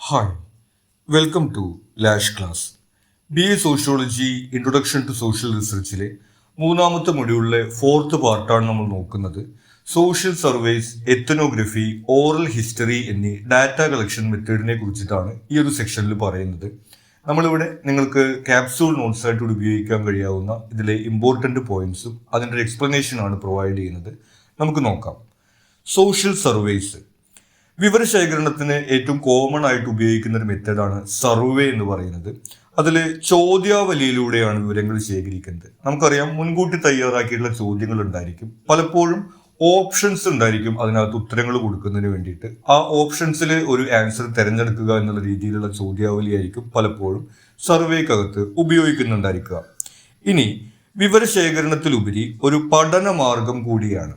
Hi, welcome to Lash class. BA sociology introduction to social റിസർച്ചിലെ മൂന്നാമത്തെ മൊഡ്യൂളിലെ fourth പാർട്ടാണ് നമ്മൾ നോക്കുന്നത്. Social surveys, ethnography, oral history എന്നീ ഡാറ്റ കളക്ഷൻ മെത്തേഡിനെ കുറിച്ചിട്ടാണ് ഈ ഒരു സെക്ഷനിൽ പറയുന്നത്. നമ്മളിവിടെ നിങ്ങൾക്ക് ക്യാപ്സൂൾ നോട്ട്സ് ആയിട്ട് ഉപയോഗിക്കാൻ കഴിയാവുന്ന ഇതിലെ ഇമ്പോർട്ടൻ്റ് പോയിന്റ്സും അതിൻ്റെ ഒരു എക്സ്പ്ലനേഷനാണ് പ്രൊവൈഡ് ചെയ്യുന്നത്. നമുക്ക് നോക്കാം. സോഷ്യൽ സർവേസ് വിവരശേഖരണത്തിന് ഏറ്റവും കോമൺ ആയിട്ട് ഉപയോഗിക്കുന്ന ഒരു മെത്തേഡാണ് സർവേ എന്ന് പറയുന്നത്. അതിൽ ചോദ്യാവലിയിലൂടെയാണ് വിവരങ്ങൾ ശേഖരിക്കുന്നത്. നമുക്കറിയാം, മുൻകൂട്ടി തയ്യാറാക്കിയിട്ടുള്ള ചോദ്യങ്ങൾ ഉണ്ടായിരിക്കും. പലപ്പോഴും ഓപ്ഷൻസ് ഉണ്ടായിരിക്കും അതിനകത്ത് ഉത്തരങ്ങൾ കൊടുക്കുന്നതിന് വേണ്ടിയിട്ട്. ആ ഓപ്ഷൻസിൽ ഒരു ആൻസർ തിരഞ്ഞെടുക്കുക എന്നുള്ള രീതിയിലുള്ള ചോദ്യാവലി ആയിരിക്കും പലപ്പോഴും സർവേക്കകത്ത് ഉപയോഗിക്കുന്നുണ്ടായിരിക്കുക. ഇനി വിവരശേഖരണത്തിലുപരി ഒരു പഠന മാർഗം കൂടിയാണ്.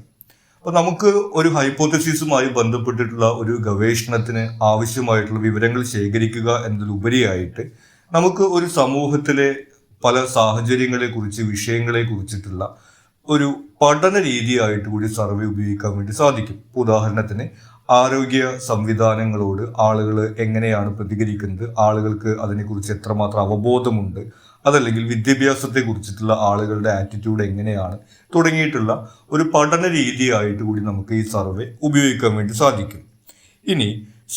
അപ്പോൾ നമുക്ക് ഒരു ഹൈപ്പോത്തസിസുമായി ബന്ധപ്പെട്ടിട്ടുള്ള ഒരു ഗവേഷണത്തിന് ആവശ്യമായിട്ടുള്ള വിവരങ്ങൾ ശേഖരിക്കുക എന്നതിലുപരിയായിട്ട് നമുക്ക് ഒരു സമൂഹത്തിലെ പല സാഹചര്യങ്ങളെ കുറിച്ച്, വിഷയങ്ങളെ കുറിച്ചിട്ടുള്ള ഒരു പഠന രീതിയായിട്ട് കൂടി സർവേ ഉപയോഗിക്കാൻ വേണ്ടി സാധിക്കും. ഉദാഹരണത്തിന്, ആരോഗ്യ സംവിധാനങ്ങളോട് ആളുകൾ എങ്ങനെയാണ് പ്രതികരിക്കുന്നത്, ആളുകൾക്ക് അതിനെക്കുറിച്ച് എത്രമാത്രം അവബോധമുണ്ട്, അതല്ലെങ്കിൽ വിദ്യാഭ്യാസത്തെ കുറിച്ചിട്ടുള്ള ആളുകളുടെ ആറ്റിറ്റ്യൂഡ് എങ്ങനെയാണ് തുടങ്ങിയിട്ടുള്ള ഒരു പഠന രീതിയായിട്ട് കൂടി നമുക്ക് ഈ സർവേ ഉപയോഗിക്കാൻ വേണ്ടി സാധിക്കും. ഇനി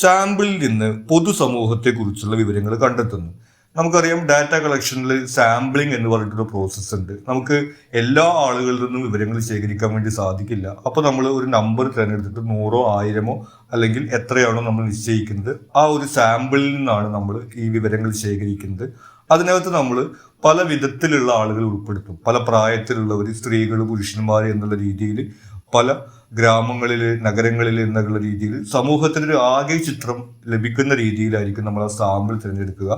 സാമ്പിളിൽ നിന്ന് പൊതുസമൂഹത്തെ കുറിച്ചുള്ള വിവരങ്ങൾ കണ്ടെത്തുന്നു. നമുക്കറിയാം, ഡാറ്റ കളക്ഷനിൽ സാമ്പിളിംഗ് എന്ന് പറഞ്ഞിട്ടൊരു പ്രോസസ്സ് ഉണ്ട്. നമുക്ക് എല്ലാ ആളുകളിൽ നിന്നും വിവരങ്ങൾ ശേഖരിക്കാൻ വേണ്ടി സാധിക്കില്ല. അപ്പോൾ നമ്മൾ ഒരു നമ്പർ തിരഞ്ഞെടുത്തിട്ട് 100, 1000 അല്ലെങ്കിൽ എത്രയാണോ നമ്മൾ നിശ്ചയിക്കുന്നത്, ആ ഒരു സാമ്പിളിൽ നിന്നാണ് നമ്മൾ ഈ വിവരങ്ങൾ ശേഖരിക്കുന്നത്. അതിനകത്ത് നമ്മൾ പല വിധത്തിലുള്ള ആളുകൾ ഉൾപ്പെടുത്തും. പല പ്രായത്തിലുള്ളവർ, സ്ത്രീകൾ, പുരുഷന്മാർ എന്നുള്ള രീതിയിൽ, പല ഗ്രാമങ്ങളിൽ, നഗരങ്ങളിൽ എന്നുള്ള രീതിയിൽ സമൂഹത്തിനൊരു ആകെ ചിത്രം ലഭിക്കുന്ന രീതിയിലായിരിക്കും നമ്മൾ ആ സാമ്പിൾ തിരഞ്ഞെടുക്കുക.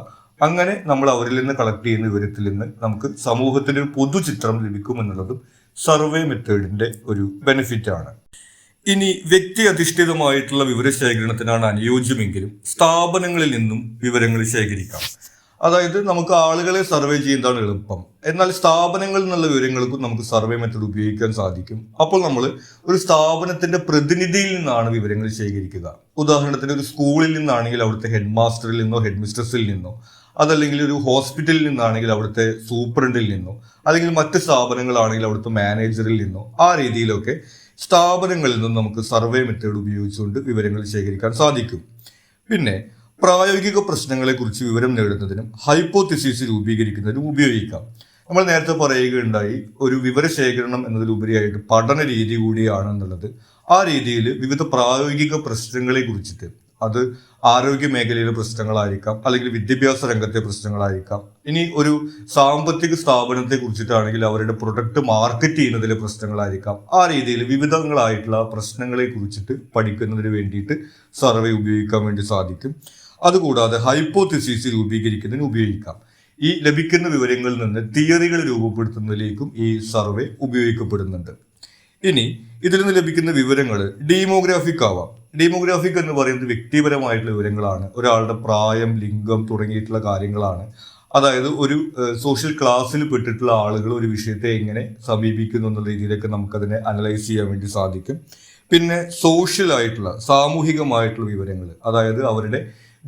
അങ്ങനെ നമ്മൾ അവരിൽ നിന്ന് കളക്ട് ചെയ്യുന്ന വിവരത്തിൽ നിന്ന് നമുക്ക് സമൂഹത്തിന്റെ ഒരു പൊതുചിത്രം ലഭിക്കും എന്നുള്ളതും സർവേ മെത്തേഡിന്റെ ഒരു ബെനിഫിറ്റ് ആണ്. ഇനി വ്യക്തി അധിഷ്ഠിതമായിട്ടുള്ള വിവരശേഖരണത്തിനാണ് അനുയോജ്യമെങ്കിലും സ്ഥാപനങ്ങളിൽ നിന്നും വിവരങ്ങൾ ശേഖരിക്കാം. അതായത് നമുക്ക് ആളുകളെ സർവേ ചെയ്യുന്നതാണ് എളുപ്പം. എന്നാൽ സ്ഥാപനങ്ങളിൽ നിന്നുള്ള വിവരങ്ങൾക്കും നമുക്ക് സർവേ മെത്തേഡ് ഉപയോഗിക്കാൻ സാധിക്കും. അപ്പോൾ നമ്മൾ ഒരു സ്ഥാപനത്തിന്റെ പ്രതിനിധിയിൽ നിന്നാണ് വിവരങ്ങൾ ശേഖരിക്കുക. ഉദാഹരണത്തിന്, ഒരു സ്കൂളിൽ നിന്നാണെങ്കിൽ അവിടുത്തെ ഹെഡ് മാസ്റ്ററിൽ നിന്നോ ഹെഡ് മിസ്ട്രസിൽ നിന്നോ, അതല്ലെങ്കിൽ ഒരു ഹോസ്പിറ്റലിൽ നിന്നാണെങ്കിൽ അവിടുത്തെ സൂപ്രണ്ടിൽ നിന്നോ, അല്ലെങ്കിൽ മറ്റ് സ്ഥാപനങ്ങളാണെങ്കിൽ അവിടുത്തെ മാനേജറിൽ നിന്നോ, ആ രീതിയിലൊക്കെ സ്ഥാപനങ്ങളിൽ നിന്നും നമുക്ക് സർവേ മെത്തേഡ് ഉപയോഗിച്ചുകൊണ്ട് വിവരങ്ങൾ ശേഖരിക്കാൻ സാധിക്കും. പിന്നെ പ്രായോഗിക പ്രശ്നങ്ങളെ കുറിച്ച് വിവരം നേടുന്നതിനും ഹൈപ്പോത്തിസിസ് രൂപീകരിക്കുന്നതിനും ഉപയോഗിക്കാം. നമ്മൾ നേരത്തെ പറയുകയുണ്ടായി, ഒരു വിവരശേഖരണം എന്നതിലുപരിയായിട്ട് പഠന രീതി കൂടിയാണ് എന്നുള്ളത്. ആ രീതിയിൽ വിവിധ പ്രായോഗിക പ്രശ്നങ്ങളെ കുറിച്ചിട്ട്, അത് ആരോഗ്യ മേഖലയിലെ പ്രശ്നങ്ങളായിരിക്കാം, അല്ലെങ്കിൽ വിദ്യാഭ്യാസ രംഗത്തെ പ്രശ്നങ്ങളായിരിക്കാം, ഇനി ഒരു സാമ്പത്തിക സ്ഥാപനത്തെ കുറിച്ചിട്ടാണെങ്കിൽ അവരുടെ പ്രൊഡക്റ്റ് മാർക്കറ്റ് ചെയ്യുന്നതിലെ പ്രശ്നങ്ങളായിരിക്കാം. ആ രീതിയിൽ വിവിധങ്ങളായിട്ടുള്ള പ്രശ്നങ്ങളെ കുറിച്ചിട്ട് പഠിക്കുന്നതിന് വേണ്ടിയിട്ട് സർവേ ഉപയോഗിക്കാൻ വേണ്ടി സാധിക്കും. അതുകൂടാതെ ഹൈപ്പോത്തിസിസ് രൂപീകരിക്കുന്നതിന് ഉപയോഗിക്കാം. ഈ ലഭിക്കുന്ന വിവരങ്ങളിൽ നിന്ന് തിയറികൾ രൂപപ്പെടുത്തുന്നതിലേക്കും ഈ സർവേ ഉപയോഗിക്കപ്പെടുന്നുണ്ട്. ഇനി ഇതിൽ നിന്ന് ലഭിക്കുന്ന വിവരങ്ങൾ ഡീമോഗ്രാഫിക് ആവാം. ഡീമോഗ്രാഫിക് എന്ന് പറയുന്നത് വ്യക്തിപരമായിട്ടുള്ള വിവരങ്ങളാണ്. ഒരാളുടെ പ്രായം, ലിംഗം തുടങ്ങിയിട്ടുള്ള കാര്യങ്ങളാണ്. അതായത് ഒരു സോഷ്യൽ ക്ലാസ്സിൽ പെട്ടിട്ടുള്ള ആളുകൾ ഒരു വിഷയത്തെ എങ്ങനെ സമീപിക്കുന്നു എന്നുള്ള രീതിയിലൊക്കെ നമുക്കതിനെ അനലൈസ് ചെയ്യാൻ വേണ്ടി സാധിക്കും. പിന്നെ സോഷ്യൽ ആയിട്ടുള്ള, സാമൂഹികമായിട്ടുള്ള വിവരങ്ങൾ, അതായത് അവരുടെ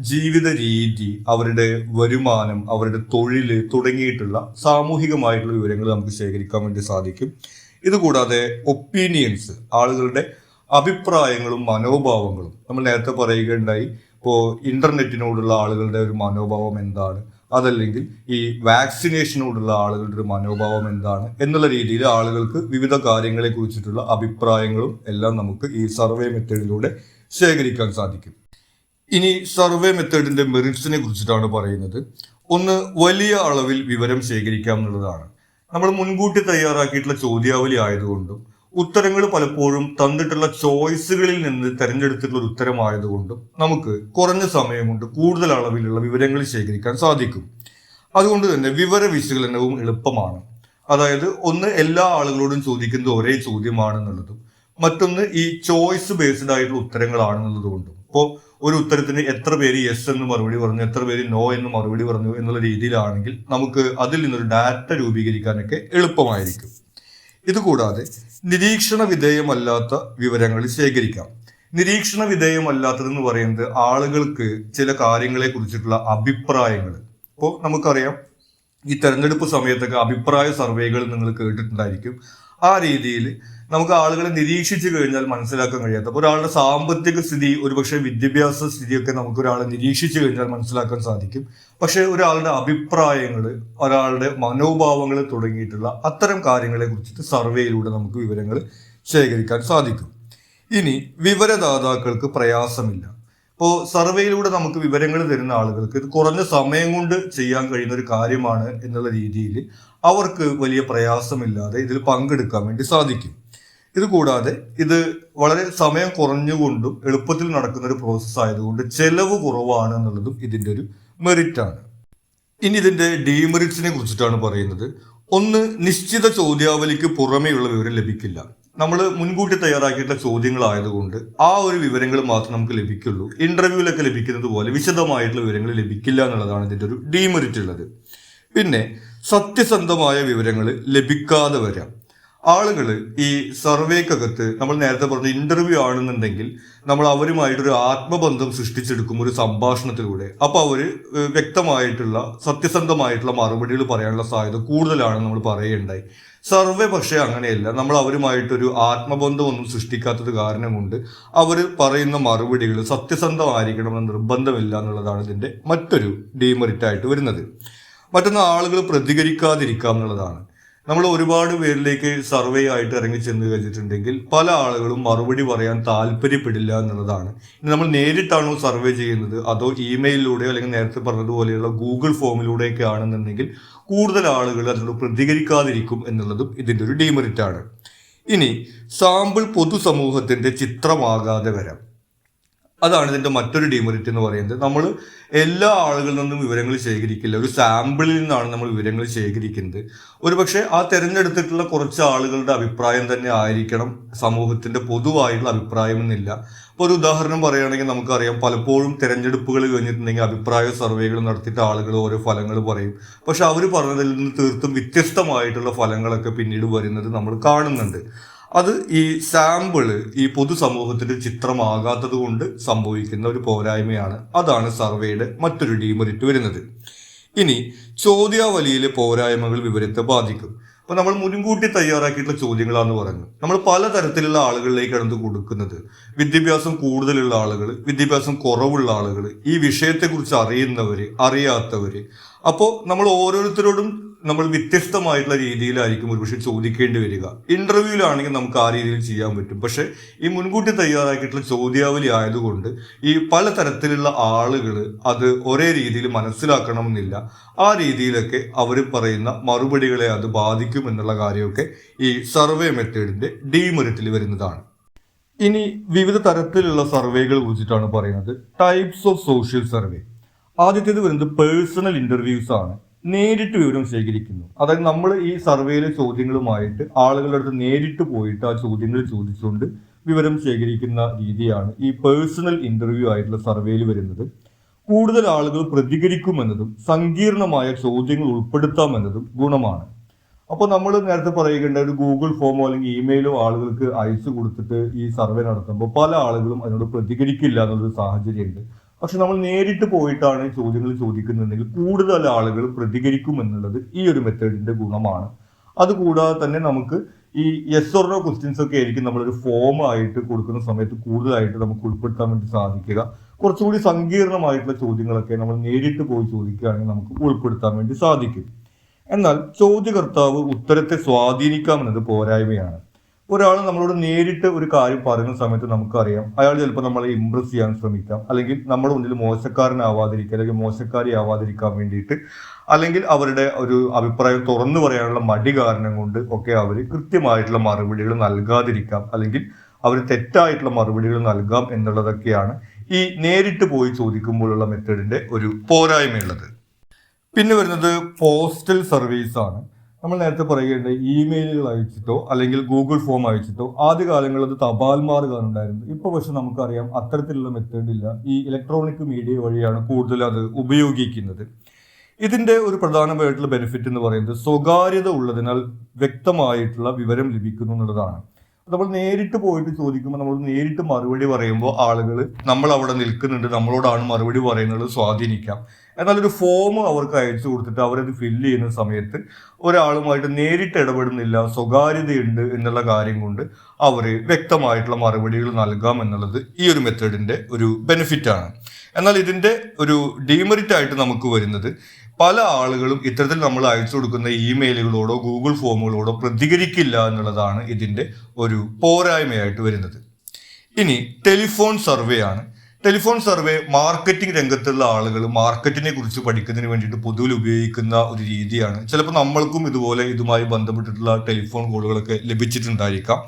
ജീവിത രീതി, അവരുടെ വരുമാനം, അവരുടെ തൊഴിൽ തുടങ്ങിയിട്ടുള്ള സാമൂഹികമായിട്ടുള്ള വിവരങ്ങൾ നമുക്ക് ശേഖരിക്കാൻ വേണ്ടി സാധിക്കും. ഇതുകൂടാതെ ഒപ്പീനിയൻസ്, ആളുകളുടെ അഭിപ്രായങ്ങളും മനോഭാവങ്ങളും, നമ്മൾ നേരത്തെ പറയുകയുണ്ടായി, ഇപ്പോൾ ഇന്റർനെറ്റിനോടുള്ള ആളുകളുടെ ഒരു മനോഭാവം എന്താണ്, അതല്ലെങ്കിൽ ഈ വാക്സിനേഷനോടുള്ള ആളുകളുടെ ഒരു മനോഭാവം എന്താണ് എന്നുള്ള രീതിയിൽ ആളുകൾക്ക് വിവിധ കാര്യങ്ങളെ കുറിച്ചിട്ടുള്ള അഭിപ്രായങ്ങളും എല്ലാം നമുക്ക് ഈ സർവേ മെത്തേഡിലൂടെ ശേഖരിക്കാൻ സാധിക്കും. ഇനി സർവേ മെത്തേഡിന്റെ മെറിറ്റ്സിനെ കുറിച്ചിട്ടാണ് പറയുന്നത്. ഒന്ന്, വലിയ അളവിൽ വിവരം ശേഖരിക്കാം എന്നുള്ളതാണ്. നമ്മൾ മുൻകൂട്ടി തയ്യാറാക്കിയിട്ടുള്ള ചോദ്യാവലി ആയതുകൊണ്ടും ഉത്തരങ്ങൾ പലപ്പോഴും തന്നിട്ടുള്ള ചോയ്സുകളിൽ നിന്ന് തിരഞ്ഞെടുത്തിട്ടുള്ള ഒരു ഉത്തരമായതുകൊണ്ടും നമുക്ക് കുറഞ്ഞ സമയം കൊണ്ട് കൂടുതൽ അളവിലുള്ള വിവരങ്ങൾ ശേഖരിക്കാൻ സാധിക്കും. അതുകൊണ്ട് തന്നെ വിവര വിശകലനവും എളുപ്പമാണ്. അതായത് ഒന്ന്, എല്ലാ ആളുകളോടും ചോദിക്കുന്നത് ഒരേ ചോദ്യമാണെന്നുള്ളതും, മറ്റൊന്ന് ഈ ചോയ്സ് ബേസ്ഡ് ആയിട്ടുള്ള ഉത്തരങ്ങളാണെന്നുള്ളത് കൊണ്ടും. ഇപ്പോൾ ഒരു ഉത്തരത്തിന് എത്ര പേര് യെസ് എന്ന് മറുപടി പറഞ്ഞു, എത്ര പേര് നോ എന്ന് മറുപടി പറഞ്ഞു എന്നുള്ള രീതിയിലാണെങ്കിൽ നമുക്ക് അതിൽ നിന്നൊരു ഡാറ്റ രൂപീകരിക്കാനൊക്കെ എളുപ്പമായിരിക്കും. ഇതുകൂടാതെ നിരീക്ഷണ വിധേയമല്ലാത്ത വിവരങ്ങൾ ശേഖരിക്കാം. നിരീക്ഷണ വിധേയമല്ലാത്തതെന്ന് പറയുന്നത് ആളുകൾക്ക് ചില കാര്യങ്ങളെ കുറിച്ചിട്ടുള്ള അഭിപ്രായങ്ങൾ. ഇപ്പോൾ നമുക്കറിയാം, ഈ തെരഞ്ഞെടുപ്പ് സമയത്തൊക്കെ അഭിപ്രായ സർവേകൾ നിങ്ങൾ കേട്ടിട്ടുണ്ടായിരിക്കും. ആ രീതിയിൽ നമുക്ക് ആളുകളെ നിരീക്ഷിച്ചു കഴിഞ്ഞാൽ മനസ്സിലാക്കാൻ കഴിയാത്ത, അപ്പോൾ ഒരാളുടെ സാമ്പത്തിക സ്ഥിതി, ഒരുപക്ഷെ വിദ്യാഭ്യാസ സ്ഥിതിയൊക്കെ നമുക്ക് ഒരാളെ നിരീക്ഷിച്ചു കഴിഞ്ഞാൽ മനസ്സിലാക്കാൻ സാധിക്കും. പക്ഷെ ഒരാളുടെ അഭിപ്രായങ്ങൾ, ഒരാളുടെ മനോഭാവങ്ങൾ തുടങ്ങിയിട്ടുള്ള അത്തരം കാര്യങ്ങളെ കുറിച്ചിട്ട് സർവേയിലൂടെ നമുക്ക് വിവരങ്ങൾ ശേഖരിക്കാൻ സാധിക്കും. ഇനി വിവരദാതാക്കൾക്ക് പ്രയാസമില്ല. ഇപ്പോൾ സർവേയിലൂടെ നമുക്ക് വിവരങ്ങൾ തരുന്ന ആളുകൾക്ക് ഇത് കുറഞ്ഞ സമയം കൊണ്ട് ചെയ്യാൻ കഴിയുന്ന ഒരു കാര്യമാണ് എന്നുള്ള രീതിയിൽ അവർക്ക് വലിയ പ്രയാസമില്ലാതെ ഇതിൽ പങ്കെടുക്കാൻ വേണ്ടി സാധിക്കും. ഇത് കൂടാതെ ഇത് വളരെ സമയം കുറഞ്ഞുകൊണ്ടും എളുപ്പത്തിൽ നടക്കുന്ന ഒരു പ്രോസസ്സ് ആയതുകൊണ്ട് ചെലവ് കുറവാണ് എന്നുള്ളതും ഇതിൻ്റെ ഒരു മെറിറ്റാണ്. ഇനി ഇതിൻ്റെ ഡീമെറിറ്റ്സിനെ കുറിച്ചിട്ടാണ് പറയുന്നത്. ഒന്ന്, നിശ്ചിത ചോദ്യാവലിക്ക് പുറമേയുള്ള വിവരം ലഭിക്കില്ല. നമ്മൾ മുൻകൂട്ടി തയ്യാറാക്കിയിട്ടുള്ള ചോദ്യങ്ങളായതുകൊണ്ട് ആ ഒരു വിവരങ്ങൾ മാത്രം നമുക്ക് ലഭിക്കുള്ളൂ. ഇന്റർവ്യൂവിലൊക്കെ ലഭിക്കുന്നത് പോലെ വിശദമായിട്ടുള്ള വിവരങ്ങൾ ലഭിക്കില്ല എന്നുള്ളതാണ് ഇതിൻ്റെ ഒരു ഡീമെറിറ്റ് ഉള്ളത്. പിന്നെ സത്യസന്ധമായ വിവരങ്ങൾ ലഭിക്കാതെ വരാം. ആളുകൾ ഈ സർവേക്കകത്ത്, നമ്മൾ നേരത്തെ പറഞ്ഞ ഇന്റർവ്യൂ ആണെന്നുണ്ടെങ്കിൽ നമ്മൾ അവരുമായിട്ടൊരു ആത്മബന്ധം സൃഷ്ടിച്ചെടുക്കും ഒരു സംഭാഷണത്തിലൂടെ. അപ്പോൾ അവർ വ്യക്തമായിട്ടുള്ള സത്യസന്ധമായിട്ടുള്ള മറുപടികൾ പറയാനുള്ള സാധ്യത കൂടുതലാണെന്ന് നമ്മൾ പറയുകയുണ്ടായി. സർവേ പക്ഷേ അങ്ങനെയല്ല. നമ്മൾ അവരുമായിട്ടൊരു ആത്മബന്ധം ഒന്നും സൃഷ്ടിക്കാത്തത് കാരണം കൊണ്ട് അവർ പറയുന്ന മറുപടികൾ സത്യസന്ധമായിരിക്കണമെന്ന് നിർബന്ധമില്ല എന്നുള്ളതാണ് ഇതിൻ്റെ മറ്റൊരു ഡീമെറിറ്റ് ആയിട്ട് വരുന്നത്. മറ്റൊന്ന്, ആളുകൾ പ്രതികരിക്കാതിരിക്കാം എന്നുള്ളതാണ്. നമ്മൾ ഒരുപാട് പേരിലേക്ക് സർവേ ആയിട്ട് ഇറങ്ങി ചെന്ന് കഴിഞ്ഞിട്ടുണ്ടെങ്കിൽ പല ആളുകളും മറുപടി പറയാൻ താല്പര്യപ്പെടില്ല എന്നുള്ളതാണ്. ഇനി നമ്മൾ നേരിട്ടാണോ സർവേ ചെയ്യുന്നത് അതോ ഇമെയിലിലൂടെയോ അല്ലെങ്കിൽ നേരത്തെ പറഞ്ഞതുപോലെയുള്ള ഗൂഗിൾ ഫോമിലൂടെയൊക്കെ ആണെന്നുണ്ടെങ്കിൽ കൂടുതൽ ആളുകൾ അതിനോട് പ്രതികരിക്കാതിരിക്കും എന്നുള്ളതും ഇതിൻ്റെ ഒരു ഡീമെറിറ്റ് ആണ്. ഇനി സാമ്പിൾ പൊതുസമൂഹത്തിന്റെ ചിത്രമാകാതെ വരാം. അതാണ് ഇതിന്റെ മറ്റൊരു ഡീമെറിറ്റ് എന്ന് പറയുന്നത്. നമ്മൾ എല്ലാ ആളുകളിൽ നിന്നും വിവരങ്ങൾ ശേഖരിക്കില്ല. ഒരു സാമ്പിളിൽ നിന്നാണ് നമ്മൾ വിവരങ്ങൾ ശേഖരിക്കുന്നത്. ഒരുപക്ഷെ ആ തിരഞ്ഞെടുത്തിട്ടുള്ള കുറച്ച് ആളുകളുടെ അഭിപ്രായം തന്നെ ആയിരിക്കണം സമൂഹത്തിന്റെ പൊതുവായിട്ടുള്ള അഭിപ്രായം എന്നില്ല. ഇപ്പോൾ ഒരു ഉദാഹരണം പറയുകയാണെങ്കിൽ നമുക്കറിയാം, പലപ്പോഴും തിരഞ്ഞെടുപ്പുകൾ കഴിഞ്ഞിട്ടുണ്ടെങ്കിൽ അഭിപ്രായ സർവേകൾ നടത്തിയിട്ട് ആളുകൾ ഓരോ ഫലങ്ങൾ പറയും. പക്ഷെ അവർ പറഞ്ഞതിൽ നിന്ന് തീർത്തും വ്യത്യസ്തമായിട്ടുള്ള ഫലങ്ങളൊക്കെ പിന്നീട് വരുന്നത് നമ്മൾ കാണുന്നുണ്ട്. അത് ഈ സാമ്പിള് ഈ പൊതുസമൂഹത്തിന്റെ ചിത്രമാകാത്തത് കൊണ്ട് സംഭവിക്കുന്ന ഒരു പോരായ്മയാണ്. അതാണ് സർവേയുടെ മറ്റൊരു ഡീമെറിറ്റ് വരുന്നത്. ഇനി ചോദ്യാവലിയിലെ പോരായ്മകൾ വിവരത്തെ ബാധിക്കും. അപ്പൊ നമ്മൾ മുൻകൂട്ടി തയ്യാറാക്കിയിട്ടുള്ള ചോദ്യങ്ങളാന്ന് പറഞ്ഞു. നമ്മൾ പലതരത്തിലുള്ള ആളുകളിലേക്കാണ് ഇത് കൊടുക്കുന്നത്. വിദ്യാഭ്യാസം കൂടുതലുള്ള ആളുകൾ, വിദ്യാഭ്യാസം കുറവുള്ള ആളുകൾ, ഈ വിഷയത്തെക്കുറിച്ച് അറിയുന്നവര്, അറിയാത്തവര്. അപ്പോൾ നമ്മൾ ഓരോരുത്തരോടും നമ്മൾ വ്യത്യസ്തമായിട്ടുള്ള രീതിയിലായിരിക്കും ഒരുപക്ഷെ ചോദിക്കേണ്ടി വരിക. ഇന്റർവ്യൂവിലാണെങ്കിൽ നമുക്ക് ആ രീതിയിൽ ചെയ്യാൻ പറ്റും. പക്ഷെ ഈ മുൻകൂട്ടി തയ്യാറാക്കിയിട്ടുള്ള ചോദ്യാവലി ആയതുകൊണ്ട് ഈ പലതരത്തിലുള്ള ആളുകൾ അത് ഒരേ രീതിയിൽ മനസ്സിലാക്കണമെന്നില്ല. ആ രീതിയിലൊക്കെ അവർ പറയുന്ന മറുപടികളെ അത് ബാധിക്കും എന്നുള്ള കാര്യമൊക്കെ ഈ സർവേ മെത്തേഡിന്റെ ഡീമെറിറ്റിൽ വരുന്നതാണ്. ഇനി വിവിധ തരത്തിലുള്ള സർവേകൾ കുറിച്ചിട്ടാണ് പറയുന്നത്. Types of social survey. ആദ്യത്തേത് വരുന്നത് പേഴ്സണൽ ഇന്റർവ്യൂസ് ആണ്. നേരിട്ട് വിവരം ശേഖരിക്കുന്നു. അതായത് നമ്മൾ ഈ സർവേയിലെ ചോദ്യങ്ങളുമായിട്ട് ആളുകളുടെ അടുത്ത് നേരിട്ട് പോയിട്ട് ആ ചോദ്യങ്ങൾ ചോദിച്ചുകൊണ്ട് വിവരം ശേഖരിക്കുന്ന രീതിയാണ് ഈ പേഴ്സണൽ ഇന്റർവ്യൂ ആയിട്ടുള്ള സർവേയിൽ വരുന്നത്. കൂടുതൽ ആളുകൾ പ്രതികരിക്കുമെന്നതും സങ്കീർണമായ ചോദ്യങ്ങൾ ഉൾപ്പെടുത്താമെന്നതും ഗുണമാണ്. അപ്പോൾ നമ്മൾ നേരത്തെ പറയുകയുണ്ട ഒരു ഗൂഗിൾ ഫോമോ അല്ലെങ്കിൽ ഇമെയിലോ ആളുകൾക്ക് അയച്ചു കൊടുത്തിട്ട് ഈ സർവേ നടത്തുമ്പോൾ പല ആളുകളും അതിനോട് പ്രതികരിക്കില്ല എന്നുള്ളൊരു സാഹചര്യമുണ്ട്. പക്ഷെ നമ്മൾ നേരിട്ട് പോയിട്ടാണ് ചോദ്യങ്ങൾ ചോദിക്കുന്നുണ്ടെങ്കിൽ കൂടുതൽ ആളുകൾ പ്രതികരിക്കും എന്നുള്ളത് ഈ ഒരു മെത്തേഡിന്റെ ഗുണമാണ്. അതുകൂടാതെ തന്നെ നമുക്ക് ഈ യെസ് ഓർ നോ ക്വസ്റ്റ്യൻസ് ഒക്കെ ആയിരിക്കും നമ്മളൊരു ഫോം ആയിട്ട് കൊടുക്കുന്ന സമയത്ത് കൂടുതലായിട്ട് നമുക്ക് ഉൾപ്പെടുത്താൻ വേണ്ടി സാധിക്കുക. കുറച്ചുകൂടി സങ്കീർണമായിട്ടുള്ള ചോദ്യങ്ങളൊക്കെ നമ്മൾ നേരിട്ട് പോയി ചോദിക്കുകയാണെങ്കിൽ നമുക്ക് ഉൾപ്പെടുത്താൻ വേണ്ടി സാധിക്കും. എന്നാൽ ചോദ്യകർത്താവ് ഉത്തരത്തെ സ്വാധീനിക്കാമെന്നത് പോരായ്മയാണ്. ഒരാൾ നമ്മളോട് നേരിട്ട് ഒരു കാര്യം പറയുന്ന സമയത്ത് നമുക്കറിയാം അയാൾ ചിലപ്പോൾ നമ്മളെ ഇംപ്രസ് ചെയ്യാൻ ശ്രമിക്കാം, അല്ലെങ്കിൽ നമ്മുടെ മുന്നിൽ മോശക്കാരനാവാതിരിക്കുക അല്ലെങ്കിൽ മോശക്കാരി ആവാതിരിക്കാൻ വേണ്ടിയിട്ട്, അല്ലെങ്കിൽ അവരുടെ ഒരു അഭിപ്രായം തുറന്നു പറയാനുള്ള മടി കാരണം കൊണ്ട് ഒക്കെ അവർ കൃത്യമായിട്ടുള്ള മറുപടികൾ നൽകാതിരിക്കാം, അല്ലെങ്കിൽ അവർ തെറ്റായിട്ടുള്ള മറുപടികൾ നൽകാം എന്നുള്ളതൊക്കെയാണ് ഈ നേരിട്ട് പോയി ചോദിക്കുമ്പോഴുള്ള മെത്തേഡിന്റെ ഒരു പോരായ്മയുള്ളത്. പിന്നെ വരുന്നത് പോസ്റ്റൽ സർവീസ് ആണ്. നമ്മൾ നേരത്തെ പറയുകയുണ്ട്, ഇമെയിലുകൾ അയച്ചിട്ടോ അല്ലെങ്കിൽ ഗൂഗിൾ ഫോം അയച്ചിട്ടോ ആദ്യ കാലങ്ങളിൽ അത് തപാൽ മാർഗമുണ്ടായിരുന്നു. ഇപ്പോൾ പക്ഷെ നമുക്കറിയാം അത്തരത്തിലുള്ള മെത്തേഡ് ഇല്ല. ഈ ഇലക്ട്രോണിക് മീഡിയ വഴിയാണ് കൂടുതൽ അത് ഉപയോഗിക്കുന്നത്. ഇതിന്റെ ഒരു പ്രധാനമായിട്ടുള്ള ബെനിഫിറ്റ് എന്ന് പറയുന്നത് സ്വകാര്യത ഉള്ളതിനാൽ വ്യക്തമായിട്ടുള്ള വിവരം ലഭിക്കുന്നു എന്നുള്ളതാണ്. നമ്മൾ നേരിട്ട് പോയിട്ട് ചോദിക്കുമ്പോൾ നമ്മൾ നേരിട്ട് മറുപടി പറയുമ്പോൾ ആളുകൾ നമ്മൾ അവിടെ നിൽക്കുന്നുണ്ട്, നമ്മളോടാണ് മറുപടി പറയുന്നത് സ്വാധീനിക്കാം. എന്നാൽ ഒരു ഫോം അവർക്ക് അയച്ചു കൊടുത്തിട്ട് അവരത് ഫില്ല് ചെയ്യുന്ന സമയത്ത് ഒരാളുമായിട്ട് നേരിട്ട് ഇടപെടുന്നില്ല, സ്വകാര്യതയുണ്ട് എന്നുള്ള കാര്യം കൊണ്ട് അവർ വ്യക്തമായിട്ടുള്ള മറുപടികൾ നൽകാം എന്നുള്ളത് ഈ ഒരു മെത്തേഡിന്റെ ഒരു ബെനിഫിറ്റ് ആണ്. എന്നാൽ ഇതിന്റെ ഒരു ഡീമെറിറ്റ് ആയിട്ട് നമുക്ക് വരുന്നത് പല ആളുകളും ഇത്തരത്തിൽ നമ്മൾ അയച്ചു കൊടുക്കുന്ന ഇമെയിലുകളോടോ ഗൂഗിൾ ഫോമുകളോടോ പ്രതികരിക്കില്ല എന്നുള്ളതാണ് ഇതിന്റെ ഒരു പോരായ്മയായിട്ട് വരുന്നത്. ഇനി ടെലിഫോൺ സർവേ ആണ്. ടെലിഫോൺ സർവേ മാർക്കറ്റിംഗ് രംഗത്തുള്ള ആളുകൾ മാർക്കറ്റിനെ കുറിച്ച് പഠിക്കുന്നതിന് വേണ്ടിയിട്ട് പൊതുവിൽ ഉപയോഗിക്കുന്ന ഒരു രീതിയാണ്. ചിലപ്പോൾ നമ്മൾക്കും ഇതുമായി ബന്ധപ്പെട്ടിട്ടുള്ള ടെലിഫോൺ കോളുകളൊക്കെ ലഭിച്ചിട്ടുണ്ടായിരിക്കാം.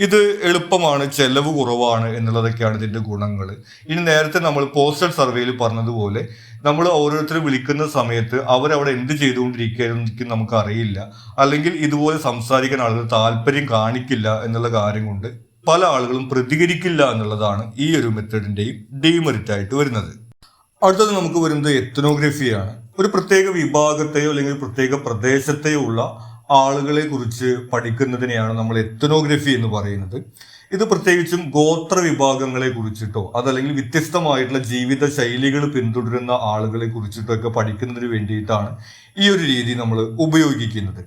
ഇത് എളുപ്പമാണ്, ചെലവ് കുറവാണ് എന്നുള്ളതൊക്കെയാണ് ഇതിന്റെ ഗുണങ്ങൾ. ഇനി നേരത്തെ നമ്മൾ പോസ്റ്റൽ സർവേയിൽ പറഞ്ഞതുപോലെ നമ്മൾ ഓരോരുത്തരും വിളിക്കുന്ന സമയത്ത് അവരവിടെ എന്ത് ചെയ്തുകൊണ്ടിരിക്കുകയായിരിക്കും നമുക്ക് അറിയില്ല, അല്ലെങ്കിൽ ഇതുപോലെ സംസാരിക്കാൻ ആളുകൾ താല്പര്യം കാണിക്കില്ല എന്നുള്ള കാര്യം കൊണ്ട് പല ആളുകളും പ്രതികരിക്കില്ല എന്നുള്ളതാണ് ഈ ഒരു മെത്തേഡിന്റെയും ഡീമെറിറ്റ് ആയിട്ട് വരുന്നത്. അടുത്തത് നമുക്ക് വരുന്നത് എത്നോഗ്രഫിയാണ്. ഒരു പ്രത്യേക വിഭാഗത്തെയോ അല്ലെങ്കിൽ പ്രത്യേക പ്രദേശത്തെയോ ഉള്ള ആളുകളെ കുറിച്ച് പഠിക്കുന്നതിനെയാണ് നമ്മൾ എത്നോഗ്രഫി എന്ന് പറയുന്നത്. ഇത് പ്രത്യേകിച്ചും ഗോത്ര വിഭാഗങ്ങളെ കുറിച്ചിട്ടോ അതല്ലെങ്കിൽ വ്യത്യസ്തമായിട്ടുള്ള ജീവിത ശൈലികൾ പിന്തുടരുന്ന ആളുകളെ കുറിച്ചിട്ടോ ഒക്കെ പഠിക്കുന്നതിന് വേണ്ടിയിട്ടാണ് ഈ ഒരു രീതി നമ്മൾ ഉപയോഗിക്കുന്നത്.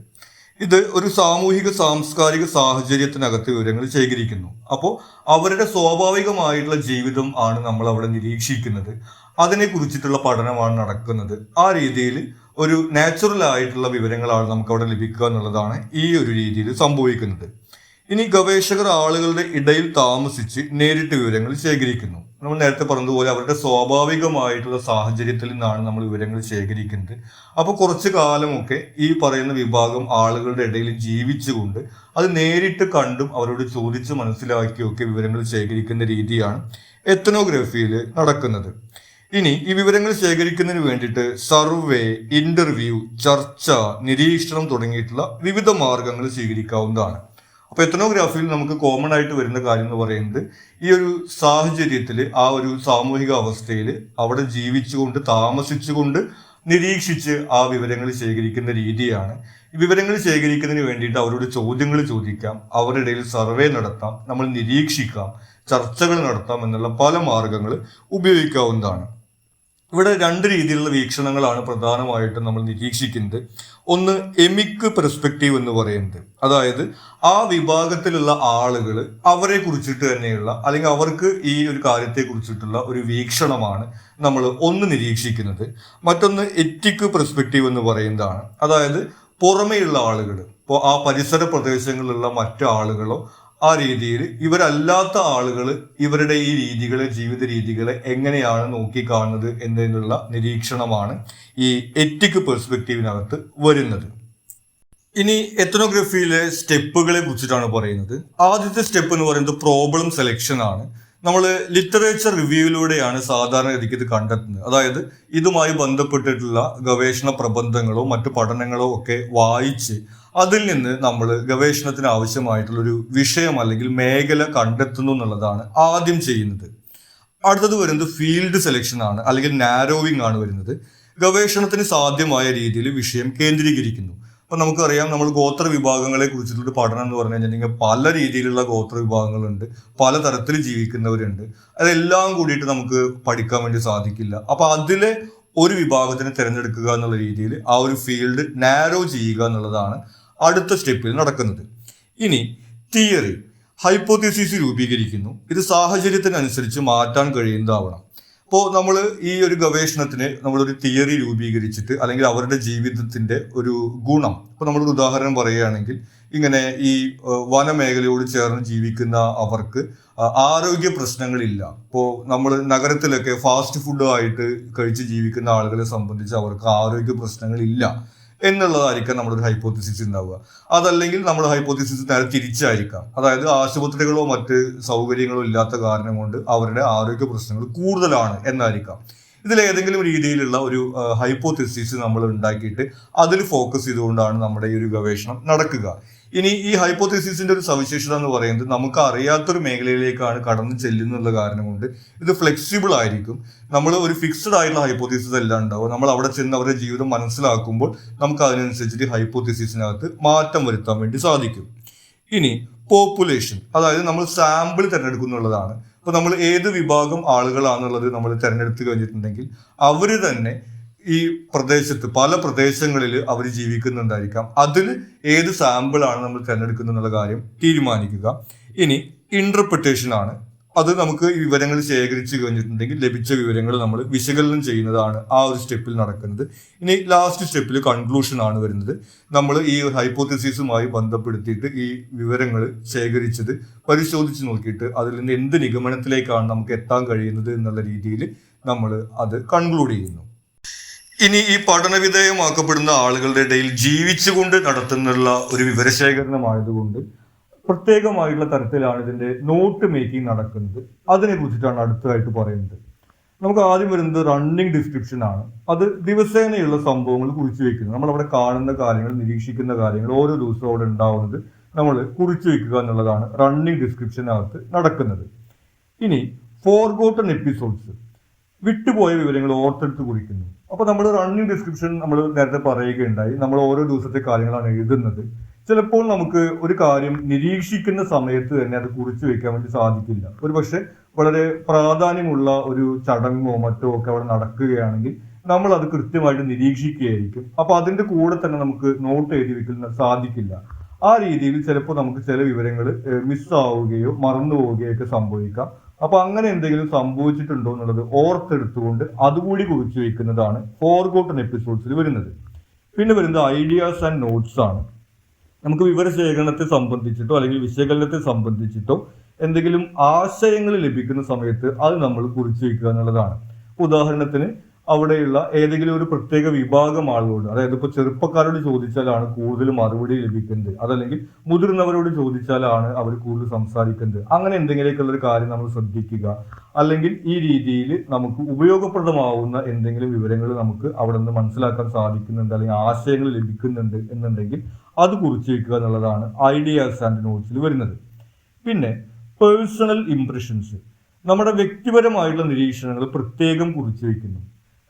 ഇത് ഒരു സാമൂഹിക സാംസ്കാരിക സാഹചര്യത്തിനകത്ത് വിവരങ്ങൾ ശേഖരിക്കുന്നു. അപ്പോൾ അവരുടെ സ്വാഭാവികമായിട്ടുള്ള ജീവിതം ആണ് നമ്മൾ അവിടെ നിരീക്ഷിക്കുന്നത്, അതിനെ കുറിച്ചിട്ടുള്ള പഠനമാണ് നടക്കുന്നത്. ആ രീതിയിൽ ഒരു നാച്ചുറൽ ആയിട്ടുള്ള വിവരങ്ങളാണ് നമുക്ക് അവിടെ ലഭിക്കുക എന്നുള്ളതാണ് ഈ ഒരു രീതിയിൽ സംഭവിക്കുന്നത്. ഇനി ഗവേഷകർ ആളുകളുടെ ഇടയിൽ താമസിച്ച് നേരിട്ട് വിവരങ്ങൾ ശേഖരിക്കുന്നു. നമ്മൾ നേരത്തെ പറഞ്ഞതുപോലെ അവരുടെ സ്വാഭാവികമായിട്ടുള്ള സാഹചര്യത്തിൽ നിന്നാണ് നമ്മൾ വിവരങ്ങൾ ശേഖരിക്കുന്നത്. അപ്പോൾ കുറച്ചു കാലമൊക്കെ ഈ പറയുന്ന വിഭാഗം ആളുകളുടെ ഇടയിൽ ജീവിച്ചുകൊണ്ട് അത് നേരിട്ട് കണ്ടും അവരോട് ചോദിച്ച് മനസ്സിലാക്കിയൊക്കെ വിവരങ്ങൾ ശേഖരിക്കുന്ന രീതിയാണ് എത്നോഗ്രഫിയിൽ നടക്കുന്നത്. ഇനി ഈ വിവരങ്ങൾ ശേഖരിക്കുന്നതിന് വേണ്ടിയിട്ട് സർവേ, ഇന്റർവ്യൂ, ചർച്ച, നിരീക്ഷണം തുടങ്ങിയിട്ടുള്ള വിവിധ മാർഗങ്ങൾ സ്വീകരിക്കാവുന്നതാണ്. അപ്പൊ എത്നോഗ്രാഫിയിൽ നമുക്ക് കോമൺ ആയിട്ട് വരുന്ന കാര്യം എന്ന് പറയുന്നത് ഈ ഒരു സാഹചര്യത്തിൽ ആ ഒരു സാമൂഹിക അവസ്ഥയിൽ അവിടെ ജീവിച്ചുകൊണ്ട് താമസിച്ചുകൊണ്ട് നിരീക്ഷിച്ച് ആ വിവരങ്ങൾ ശേഖരിക്കുന്ന രീതിയാണ്. ഈ വിവരങ്ങൾ ശേഖരിക്കുന്നതിന് വേണ്ടിയിട്ട് അവരോട് ചോദ്യങ്ങൾ ചോദിക്കാം, അവരുടെ ഇടയിൽ സർവേ നടത്താം, നമ്മൾ നിരീക്ഷിക്കാം, ചർച്ചകൾ നടത്താം എന്നുള്ള പല മാർഗങ്ങൾ ഉപയോഗിക്കാവുന്നതാണ്. ഇവിടെ രണ്ട് രീതിയിലുള്ള വീക്ഷണങ്ങളാണ് പ്രധാനമായിട്ടും നമ്മൾ നിരീക്ഷിക്കുന്നത്. ഒന്ന് എമിക് പെർസ്പെക്റ്റീവ് എന്ന് പറയുന്നത്, അതായത് ആ വിഭാഗത്തിലുള്ള ആളുകൾ അവരെ കുറിച്ചിട്ട് തന്നെയുള്ള അല്ലെങ്കിൽ അവർക്ക് ഈ ഒരു കാര്യത്തെ കുറിച്ചിട്ടുള്ള ഒരു വീക്ഷണമാണ് നമ്മൾ ഒന്ന് നിരീക്ഷിക്കുന്നത്. മറ്റൊന്ന് എത്തിക് പെർസ്പെക്റ്റീവ് എന്ന് പറയുന്നതാണ്, അതായത് പുറമെയുള്ള ആളുകൾ, ഇപ്പോൾ ആ പരിസര പ്രദേശങ്ങളിലുള്ള മറ്റു ആളുകളോ ആ രീതിയിൽ ഇവരല്ലാത്ത ആളുകൾ ഇവരുടെ ഈ രീതികളെ, ജീവിത രീതികളെ എങ്ങനെയാണ് നോക്കിക്കാണുന്നത് എന്നതിനുള്ള നിരീക്ഷണമാണ് ഈ എത്തിക് പെർസ്പെക്റ്റീവിനകത്ത് വരുന്നത്. ഇനി എത്നോഗ്രഫിയിലെ സ്റ്റെപ്പുകളെ കുറിച്ചിട്ടാണ് പറയുന്നത്. ആദ്യത്തെ സ്റ്റെപ്പ് എന്ന് പറയുന്നത് പ്രോബ്ലം സെലക്ഷൻ ആണ്. നമ്മൾ ലിറ്ററേച്ചർ റിവ്യൂയിലൂടെയാണ് സാധാരണഗതിക്ക് ഇത് കണ്ടെത്തുന്നത്. അതായത് ഇതുമായി ബന്ധപ്പെട്ടിട്ടുള്ള ഗവേഷണ പ്രബന്ധങ്ങളോ മറ്റു പഠനങ്ങളോ ഒക്കെ വായിച്ച് അതിൽ നിന്ന് നമ്മൾ ഗവേഷണത്തിന് ആവശ്യമായിട്ടുള്ളൊരു വിഷയം അല്ലെങ്കിൽ മേഖല കണ്ടെത്തുന്നു എന്നുള്ളതാണ് ആദ്യം ചെയ്യുന്നത്. അടുത്തത് വരുന്നത് ഫീൽഡ് സെലക്ഷൻ ആണ്, അല്ലെങ്കിൽ നാരോവിംഗ് ആണ് വരുന്നത്. ഗവേഷണത്തിന് സാധ്യമായ രീതിയിൽ വിഷയം കേന്ദ്രീകരിക്കുന്നു. അപ്പൊ നമുക്കറിയാം, നമ്മൾ ഗോത്ര വിഭാഗങ്ങളെ കുറിച്ചിട്ടുള്ള പഠനം എന്ന് പറഞ്ഞു കഴിഞ്ഞിട്ടുണ്ടെങ്കിൽ പല രീതിയിലുള്ള ഗോത്ര വിഭാഗങ്ങളുണ്ട്, പല തരത്തിൽ ജീവിക്കുന്നവരുണ്ട്. അതെല്ലാം കൂടിയിട്ട് നമുക്ക് പഠിക്കാൻ വേണ്ടി സാധിക്കില്ല. അപ്പൊ അതിലെ ഒരു വിഭാഗത്തിനെ തിരഞ്ഞെടുക്കുക എന്നുള്ള രീതിയിൽ ആ ഒരു ഫീൽഡ് നാരോ ചെയ്യുക എന്നുള്ളതാണ് അടുത്ത സ്റ്റെപ്പിൽ നടക്കുന്നത്. ഇനി തിയറി, ഹൈപ്പോത്തീസിസ് രൂപീകരിക്കുന്നു. ഇത് സാഹചര്യത്തിനനുസരിച്ച് മാറ്റാൻ കഴിയുന്നതാവണം. അപ്പോൾ നമ്മൾ ഈ ഒരു ഗവേഷണത്തിന് നമ്മളൊരു തിയറി രൂപീകരിച്ചിട്ട് അല്ലെങ്കിൽ അവരുടെ ജീവിതത്തിന്റെ ഒരു ഗുണം, ഇപ്പോൾ നമ്മളൊരു ഉദാഹരണം പറയുകയാണെങ്കിൽ ഇങ്ങനെ ഈ വനമേഖലയോട് ചേർന്ന് ജീവിക്കുന്ന അവർക്ക് ആരോഗ്യ പ്രശ്നങ്ങളില്ല. ഇപ്പോൾ നമ്മൾ നഗരത്തിലൊക്കെ ഫാസ്റ്റ് ഫുഡുമായിട്ട് കഴിച്ച് ജീവിക്കുന്ന ആളുകളെ സംബന്ധിച്ച് അവർക്ക് ആരോഗ്യ പ്രശ്നങ്ങളില്ല എന്നുള്ളതായിരിക്കാം നമ്മളൊരു ഹൈപ്പോത്തിസിസ് ഉണ്ടാവുക. അതല്ലെങ്കിൽ നമ്മുടെ ഹൈപ്പോത്തിസിസ് നേരെ തിരിച്ചായിരിക്കാം, അതായത് ആശുപത്രികളോ മറ്റ് സൗകര്യങ്ങളോ ഇല്ലാത്ത കാരണം കൊണ്ട് അവരുടെ ആരോഗ്യ പ്രശ്നങ്ങൾ കൂടുതലാണ് എന്നായിരിക്കാം. ഇതിലേതെങ്കിലും രീതിയിലുള്ള ഒരു ഹൈപ്പോത്തിസിസ് നമ്മൾ ഉണ്ടാക്കിയിട്ട് അതിൽ ഫോക്കസ് ചെയ്തുകൊണ്ടാണ് നമ്മുടെ ഈ ഒരു ഗവേഷണം നടക്കുക. ഇനി ഈ ഹൈപ്പോത്തിസിസിന്റെ ഒരു സവിശേഷത എന്ന് പറയുന്നത് നമുക്ക് അറിയാത്തൊരു മേഖലയിലേക്കാണ് കടന്നു ചെല്ലുന്നുള്ള കാരണം കൊണ്ട് ഇത് ഫ്ലെക്സിബിൾ ആയിരിക്കും. നമ്മൾ ഒരു ഫിക്സ്ഡ് ആയിട്ടുള്ള ഹൈപ്പോത്തിസിസ് എല്ലാം ഉണ്ടാവും. നമ്മൾ അവിടെ ചെന്ന് അവരുടെ ജീവിതം മനസ്സിലാക്കുമ്പോൾ നമുക്ക് അതിനനുസരിച്ചിട്ട് ഹൈപ്പോത്തിസിസിനകത്ത് മാറ്റം വരുത്താൻ വേണ്ടി സാധിക്കും. ഇനി പോപ്പുലേഷൻ, അതായത് നമ്മൾ സാമ്പിൾ തിരഞ്ഞെടുക്കുന്നുള്ളതാണ്. അപ്പോൾ നമ്മൾ ഏത് വിഭാഗം ആളുകളാണെന്നുള്ളത് നമ്മൾ തിരഞ്ഞെടുത്ത് കഴിഞ്ഞിട്ടുണ്ടെങ്കിൽ അവർ തന്നെ ഈ പ്രദേശത്ത് പല പ്രദേശങ്ങളിൽ അവർ ജീവിക്കുന്നുണ്ടായിരിക്കാം. അതിൽ ഏത് സാമ്പിളാണ് നമ്മൾ തിരഞ്ഞെടുക്കുന്നത് എന്നുള്ള കാര്യം തീരുമാനിക്കുക. ഇനി ഇന്റർപ്രിട്ടേഷൻ ആണ്. അത് നമുക്ക് ഈ വിവരങ്ങൾ ശേഖരിച്ചു കഴിഞ്ഞിട്ടുണ്ടെങ്കിൽ ലഭിച്ച വിവരങ്ങൾ നമ്മൾ വിശകലനം ചെയ്യുന്നതാണ് ആ ഒരു സ്റ്റെപ്പിൽ നടക്കുന്നത്. ഇനി ലാസ്റ്റ് സ്റ്റെപ്പിൽ കൺക്ലൂഷൻ ആണ് വരുന്നത്. നമ്മൾ ഈ ഹൈപ്പോത്തസിസുമായി ബന്ധപ്പെടുത്തിയിട്ട് ഈ വിവരങ്ങൾ ശേഖരിച്ചത് പരിശോധിച്ച് നോക്കിയിട്ട് അതിൽ നിന്ന് എന്ത് നിഗമനത്തിലേക്കാണ് നമുക്ക് എത്താൻ കഴിയുന്നത് എന്നുള്ള രീതിയിൽ നമ്മൾ അത് കൺക്ലൂഡ് ചെയ്യുന്നു. ഇനി ഈ പഠനവിധേയമാക്കപ്പെടുന്ന ആളുകളുടെ ഇടയിൽ ജീവിച്ചുകൊണ്ട് നടത്തുന്നുള്ള ഒരു വിവരശേഖരണമായതുകൊണ്ട് പ്രത്യേകമായിട്ടുള്ള തരത്തിലാണ് ഇതിന്റെ നോട്ട് മേക്കിംഗ് നടക്കുന്നത്. അതിനെ കുറിച്ചിട്ടാണ് അടുത്തതായിട്ട് പറയുന്നത്. നമുക്ക് ആദ്യം വരുന്നത് റണ്ണിങ് ഡിസ്ക്രിപ്ഷൻ ആണ്. അത് ദിവസേനയുള്ള സംഭവങ്ങൾ കുറിച്ചു വെക്കുന്നത്. നമ്മൾ അവിടെ കാണുന്ന കാര്യങ്ങൾ, നിരീക്ഷിക്കുന്ന കാര്യങ്ങൾ ഓരോ ദിവസവും അവിടെ ഉണ്ടാവുന്നത് നമ്മൾ കുറിച്ചു വെക്കുക എന്നുള്ളതാണ് റണ്ണിങ് ഡിസ്ക്രിപ്ഷനകത്ത് നടക്കുന്നത്. ഇനി ഫോർഗോട്ടൺ എപ്പിസോഡ്സ്, വിട്ടുപോയ വിവരങ്ങൾ ഓർത്തെടുത്ത് കുറിക്കുന്നു. അപ്പൊ നമ്മൾ റണ്ണിങ് ഡിസ്ക്രിപ്ഷൻ നമ്മൾ നേരത്തെ പറയുകയുണ്ടായി, നമ്മൾ ഓരോ ദിവസത്തെ കാര്യങ്ങളാണ് എഴുതുന്നത്. ചിലപ്പോൾ നമുക്ക് ഒരു കാര്യം നിരീക്ഷിക്കുന്ന സമയത്ത് തന്നെ അത് കുറിച്ചു വെക്കാൻ വേണ്ടി സാധിക്കില്ല. ഒരു പക്ഷെ വളരെ പ്രാധാന്യമുള്ള ഒരു ചടങ്ങോ മറ്റോ ഒക്കെ അവിടെ നടക്കുകയാണെങ്കിൽ നമ്മൾ അത് കൃത്യമായിട്ട് നിരീക്ഷിക്കുകയായിരിക്കും. അപ്പൊ അതിന്റെ കൂടെ തന്നെ നമുക്ക് നോട്ട് എഴുതി വെക്കുന്ന സാധിക്കില്ല. ആ രീതിയിൽ ചിലപ്പോൾ നമുക്ക് ചില വിവരങ്ങൾ മിസ്സാവുകയോ മറന്നു പോവുകയോ ഒക്കെ സംഭവിക്കാം. അപ്പൊ അങ്ങനെ എന്തെങ്കിലും സംഭവിച്ചിട്ടുണ്ടോ എന്നുള്ളത് ഓർത്തെടുത്തുകൊണ്ട് അതുകൂടി കുറിച്ചു വെക്കുന്നതാണ് ഫോർഗോട്ടൺ എപ്പിസോഡ്സിൽ വരുന്നത്. പിന്നെ വരുന്നത് ഐഡിയാസ് ആൻഡ് നോട്ട്സ് ആണ്. നമുക്ക് വിവരശേഖരണത്തെ സംബന്ധിച്ചിട്ടോ അല്ലെങ്കിൽ വിശകലനത്തെ സംബന്ധിച്ചിട്ടോ എന്തെങ്കിലും ആശയങ്ങൾ ലഭിക്കുന്ന സമയത്ത് അത് നമ്മൾ കുറിച്ചു വയ്ക്കുക എന്നുള്ളതാണ്. ഉദാഹരണത്തിന് അവിടെയുള്ള ഏതെങ്കിലും ഒരു പ്രത്യേക വിഭാഗം ആളുകളോട്, അതായത് ഇപ്പോൾ ചെറുപ്പക്കാരോട് ചോദിച്ചാലാണ് കൂടുതൽ മറുപടി ലഭിക്കുന്നത്, അതല്ലെങ്കിൽ മുതിർന്നവരോട് ചോദിച്ചാലാണ് അവർ കൂടുതൽ സംസാരിക്കുന്നത്, അങ്ങനെ എന്തെങ്കിലുമൊക്കെയുള്ള ഒരു കാര്യം നമ്മൾ ശ്രദ്ധിക്കുക. അല്ലെങ്കിൽ ഈ രീതിയിൽ നമുക്ക് ഉപയോഗപ്രദമാവുന്ന എന്തെങ്കിലും വിവരങ്ങൾ നമുക്ക് അവിടെ നിന്ന് മനസ്സിലാക്കാൻ സാധിക്കുന്നുണ്ട്, അല്ലെങ്കിൽ ആശയങ്ങൾ ലഭിക്കുന്നുണ്ട് എന്നുണ്ടെങ്കിൽ അത് കുറിച്ച് വയ്ക്കുക എന്നുള്ളതാണ് ഐഡിയാസ് ആൻഡ് നോട്ട്സിൽ വരുന്നത്. പിന്നെ പേഴ്സണൽ ഇംപ്രഷൻസ്, നമ്മുടെ വ്യക്തിപരമായിട്ടുള്ള നിരീക്ഷണങ്ങൾ പ്രത്യേകം കുറിച്ച് വയ്ക്കുന്നു.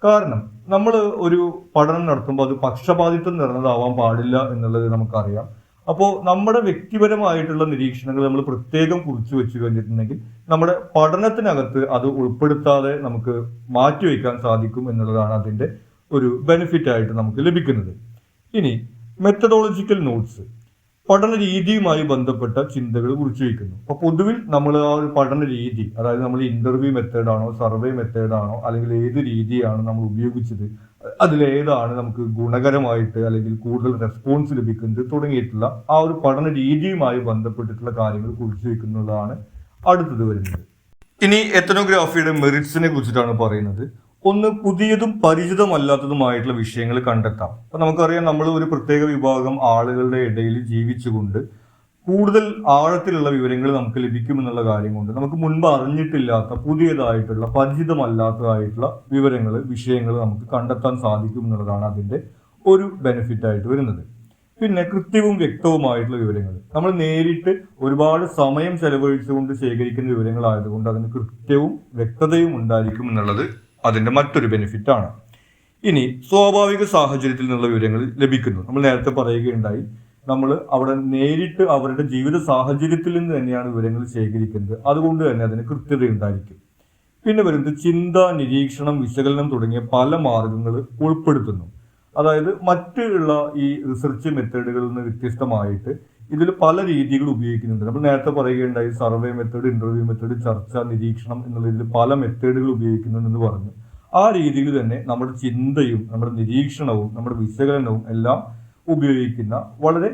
കാരണം നമ്മൾ ഒരു പഠനം നടത്തുമ്പോൾ അത് പക്ഷപാതിത്വം നിറഞ്ഞതാവാൻ പാടില്ല എന്നുള്ളത് നമുക്കറിയാം. അപ്പോൾ നമ്മുടെ വ്യക്തിപരമായിട്ടുള്ള നിരീക്ഷണങ്ങൾ നമ്മൾ പ്രത്യേകം കുറിച്ച് വെച്ച് കഴിഞ്ഞിട്ടുണ്ടെങ്കിൽ നമ്മുടെ പഠനത്തിനകത്ത് അത് ഉൾപ്പെടുത്താതെ നമുക്ക് മാറ്റിവെക്കാൻ സാധിക്കും എന്നുള്ളതാണ് അതിൻ്റെ ഒരു ബെനിഫിറ്റ് ആയിട്ട് നമുക്ക് ലഭിക്കുന്നത്. ഇനി മെത്തഡോളജിക്കൽ നോട്ട്സ്, പഠന രീതിയുമായി ബന്ധപ്പെട്ട ചിന്തകൾ കുറിച്ച് വയ്ക്കുന്നു. അപ്പൊ പൊതുവിൽ നമ്മൾ ആ ഒരു പഠന രീതി, അതായത് നമ്മൾ ഇന്റർവ്യൂ മെത്തേഡാണോ സർവേ മെത്തേഡാണോ അല്ലെങ്കിൽ ഏത് രീതിയാണ് നമ്മൾ ഉപയോഗിച്ചത്, അതിലേതാണ് നമുക്ക് ഗുണകരമായിട്ട് അല്ലെങ്കിൽ കൂടുതൽ റെസ്പോൺസ് ലഭിക്കുന്നത് തുടങ്ങിയിട്ടുള്ള ആ ഒരു പഠന രീതിയുമായി ബന്ധപ്പെട്ടിട്ടുള്ള കാര്യങ്ങൾ കുറിച്ച് വയ്ക്കുന്നതാണ് അടുത്തത് വരുന്നത്. ഇനി എത്തനോഗ്രാഫിയുടെ മെറിറ്റ്സിനെ കുറിച്ചിട്ടാണ് പറയുന്നത്. ഒന്ന്, പുതിയതും പരിചിതമല്ലാത്തതുമായിട്ടുള്ള വിഷയങ്ങൾ കണ്ടെത്താം. അപ്പൊ നമുക്കറിയാം, നമ്മൾ ഒരു പ്രത്യേക വിഭാഗം ആളുകളുടെ ഇടയിൽ ജീവിച്ചുകൊണ്ട് കൂടുതൽ ആഴത്തിലുള്ള വിവരങ്ങൾ നമുക്ക് ലഭിക്കുമെന്നുള്ള കാര്യം കൊണ്ട് നമുക്ക് മുൻപ് അറിഞ്ഞിട്ടില്ലാത്ത പുതിയതായിട്ടുള്ള പരിചിതമല്ലാത്തതായിട്ടുള്ള വിവരങ്ങൾ, വിഷയങ്ങൾ നമുക്ക് കണ്ടെത്താൻ സാധിക്കും എന്നുള്ളതാണ് അതിൻ്റെ ഒരു ബെനിഫിറ്റ് ആയിട്ട് വരുന്നത്. പിന്നെ കൃത്യവും വ്യക്തവുമായിട്ടുള്ള വിവരങ്ങൾ, നമ്മൾ നേരിട്ട് ഒരുപാട് സമയം ചെലവഴിച്ചുകൊണ്ട് ശേഖരിക്കുന്ന വിവരങ്ങളായതുകൊണ്ട് അതിന് കൃത്യവും വ്യക്തതയും ഉണ്ടായിരിക്കും എന്നുള്ളത് അതിന്റെ മറ്റൊരു ബെനിഫിറ്റ് ആണ്. ഇനി സ്വാഭാവിക സാഹചര്യത്തിൽ നിന്നുള്ള വിവരങ്ങൾ ലഭിക്കുന്നു. നമ്മൾ നേരത്തെ പറയുകയുണ്ടായി, നമ്മൾ അവിടെ നേരിട്ട് അവരുടെ ജീവിത സാഹചര്യത്തിൽ നിന്ന് തന്നെയാണ് വിവരങ്ങൾ ശേഖരിക്കുന്നത്, അതുകൊണ്ട് തന്നെ അതിന് കൃത്യത ഉണ്ടായിരിക്കും. പിന്നെ വരുന്നത് ചിന്ത, നിരീക്ഷണം, വിശകലനം തുടങ്ങിയ പല മാർഗങ്ങൾ ഉൾപ്പെടുത്തുന്നു. അതായത് മറ്റുള്ള ഈ റിസർച്ച് മെത്തേഡുകളിൽ നിന്ന് വ്യത്യസ്തമായിട്ട് ഇതിൽ പല രീതികൾ ഉപയോഗിക്കുന്നുണ്ട്. നമ്മൾ നേരത്തെ പറയുകയുണ്ടായി, സർവേ മെത്തേഡ്, ഇന്റർവ്യൂ മെത്തേഡ്, ചർച്ച, നിരീക്ഷണം എന്നുള്ളതിൽ പല മെത്തേഡുകൾ ഉപയോഗിക്കുന്നുണ്ടെന്ന് പറഞ്ഞു. ആ രീതിയിൽ തന്നെ നമ്മുടെ ചിന്തയും നമ്മുടെ നിരീക്ഷണവും നമ്മുടെ വിശകലനവും എല്ലാം ഉപയോഗിക്കുന്ന വളരെ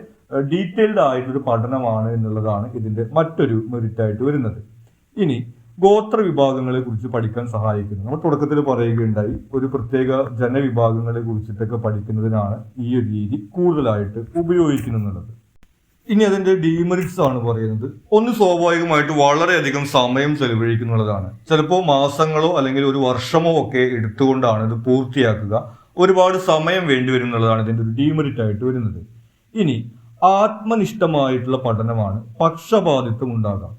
ഡീറ്റെയിൽഡ് ആയിട്ടൊരു പഠനമാണ് എന്നുള്ളതാണ് ഇതിന്റെ മറ്റൊരു മെറിറ്റ് ആയിട്ട് വരുന്നത്. ഇനി ഗോത്ര വിഭാഗങ്ങളെ കുറിച്ച് പഠിക്കാൻ സഹായിക്കുന്നു. നമ്മൾ തുടക്കത്തിൽ പറയുകയുണ്ടായി, ഒരു പ്രത്യേക ജനവിഭാഗങ്ങളെ കുറിച്ചിട്ടൊക്കെ പഠിക്കുന്നതിനാണ് ഈ ഒരു രീതി കൂടുതലായിട്ട് ഉപയോഗിക്കുന്നുള്ളത്. ഇനി അതിന്റെ ഡീമെറിറ്റ്സ് ആണ് പറയുന്നത്. ഒന്ന്, സ്വാഭാവികമായിട്ട് വളരെയധികം സമയം ചെലവഴിക്കുന്നുള്ളതാണ്. ചിലപ്പോൾ മാസങ്ങളോ അല്ലെങ്കിൽ ഒരു വർഷമോ ഒക്കെ എടുത്തുകൊണ്ടാണ് ഇത് പൂർത്തിയാക്കുക. ഒരുപാട് സമയം വേണ്ടിവരും എന്നുള്ളതാണ് ഇതിന്റെ ഒരു ഡീമെറിറ്റ് ആയിട്ട് വരുന്നത്. ഇനി ആത്മനിഷ്ഠമായിട്ടുള്ള പഠനമാണ്. പക്ഷപാതിത്വം ഉണ്ടാകാം.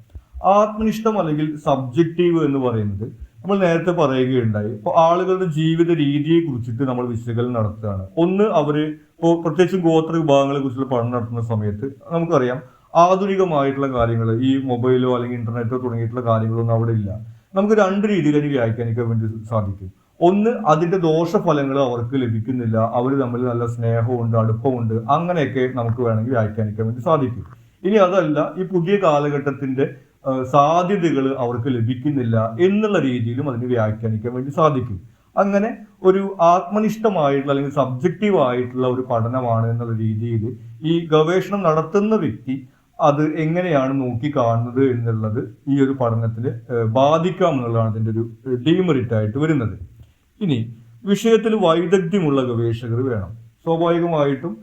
ആത്മനിഷ്ഠം അല്ലെങ്കിൽ സബ്ജക്റ്റീവ് എന്ന് പറയുന്നത് നമ്മൾ നേരത്തെ പറയുകയുണ്ടായി, ഇപ്പോൾ ആളുകളുടെ ജീവിത രീതിയെ കുറിച്ചിട്ട് നമ്മൾ വിശകലനം നടത്തുകയാണ്. ഒന്ന്, അവര് ഇപ്പോൾ പ്രത്യേകിച്ചും ഗോത്ര വിഭാഗങ്ങളെ കുറിച്ചുള്ള പഠനം നടത്തുന്ന സമയത്ത് നമുക്കറിയാം, ആധുനികമായിട്ടുള്ള കാര്യങ്ങൾ, ഈ മൊബൈലോ അല്ലെങ്കിൽ ഇന്റർനെറ്റോ തുടങ്ങിയിട്ടുള്ള കാര്യങ്ങളൊന്നും അവിടെ ഇല്ല. നമുക്ക് രണ്ട് രീതിയിൽ അതിന് വ്യാഖ്യാനിക്കാൻ വേണ്ടി സാധിക്കും. ഒന്ന്, അതിന്റെ ദോഷഫലങ്ങൾ അവർക്ക് ലഭിക്കുന്നില്ല, അവർ തമ്മിൽ നല്ല സ്നേഹമുണ്ട്, അടുപ്പമുണ്ട്, അങ്ങനെയൊക്കെ നമുക്ക് വേണമെങ്കിൽ വ്യാഖ്യാനിക്കാൻ വേണ്ടി സാധിക്കും. ഇനി അതല്ല, ഈ പുതിയ കാലഘട്ടത്തിന്റെ സാധ്യതകൾ അവർക്ക് ലഭിക്കുന്നില്ല എന്നുള്ള രീതിയിലും അതിന് വ്യാഖ്യാനിക്കാൻ വേണ്ടി സാധിക്കും. അങ്ങനെ ഒരു ആത്മനിഷ്ഠമായിട്ടുള്ള അല്ലെങ്കിൽ സബ്ജക്റ്റീവ് ആയിട്ടുള്ള ഒരു പഠനമാണ് എന്നുള്ള രീതിയിൽ ഈ ഗവേഷണം നടത്തുന്ന വ്യക്തി അത് എങ്ങനെയാണ് നോക്കി കാണുന്നത് എന്നുള്ളത് ഈ ഒരു പഠനത്തിൽ ബാധിക്കാം എന്നുള്ളതാണ് അതിൻ്റെ ഒരു ഡീമെറിറ്റ് ആയിട്ട് വരുന്നത്. ഇനി വിഷയത്തിൽ വൈദഗ്ധ്യമുള്ള ഗവേഷകർ വേണം. സ്വാഭാവികമായിട്ടും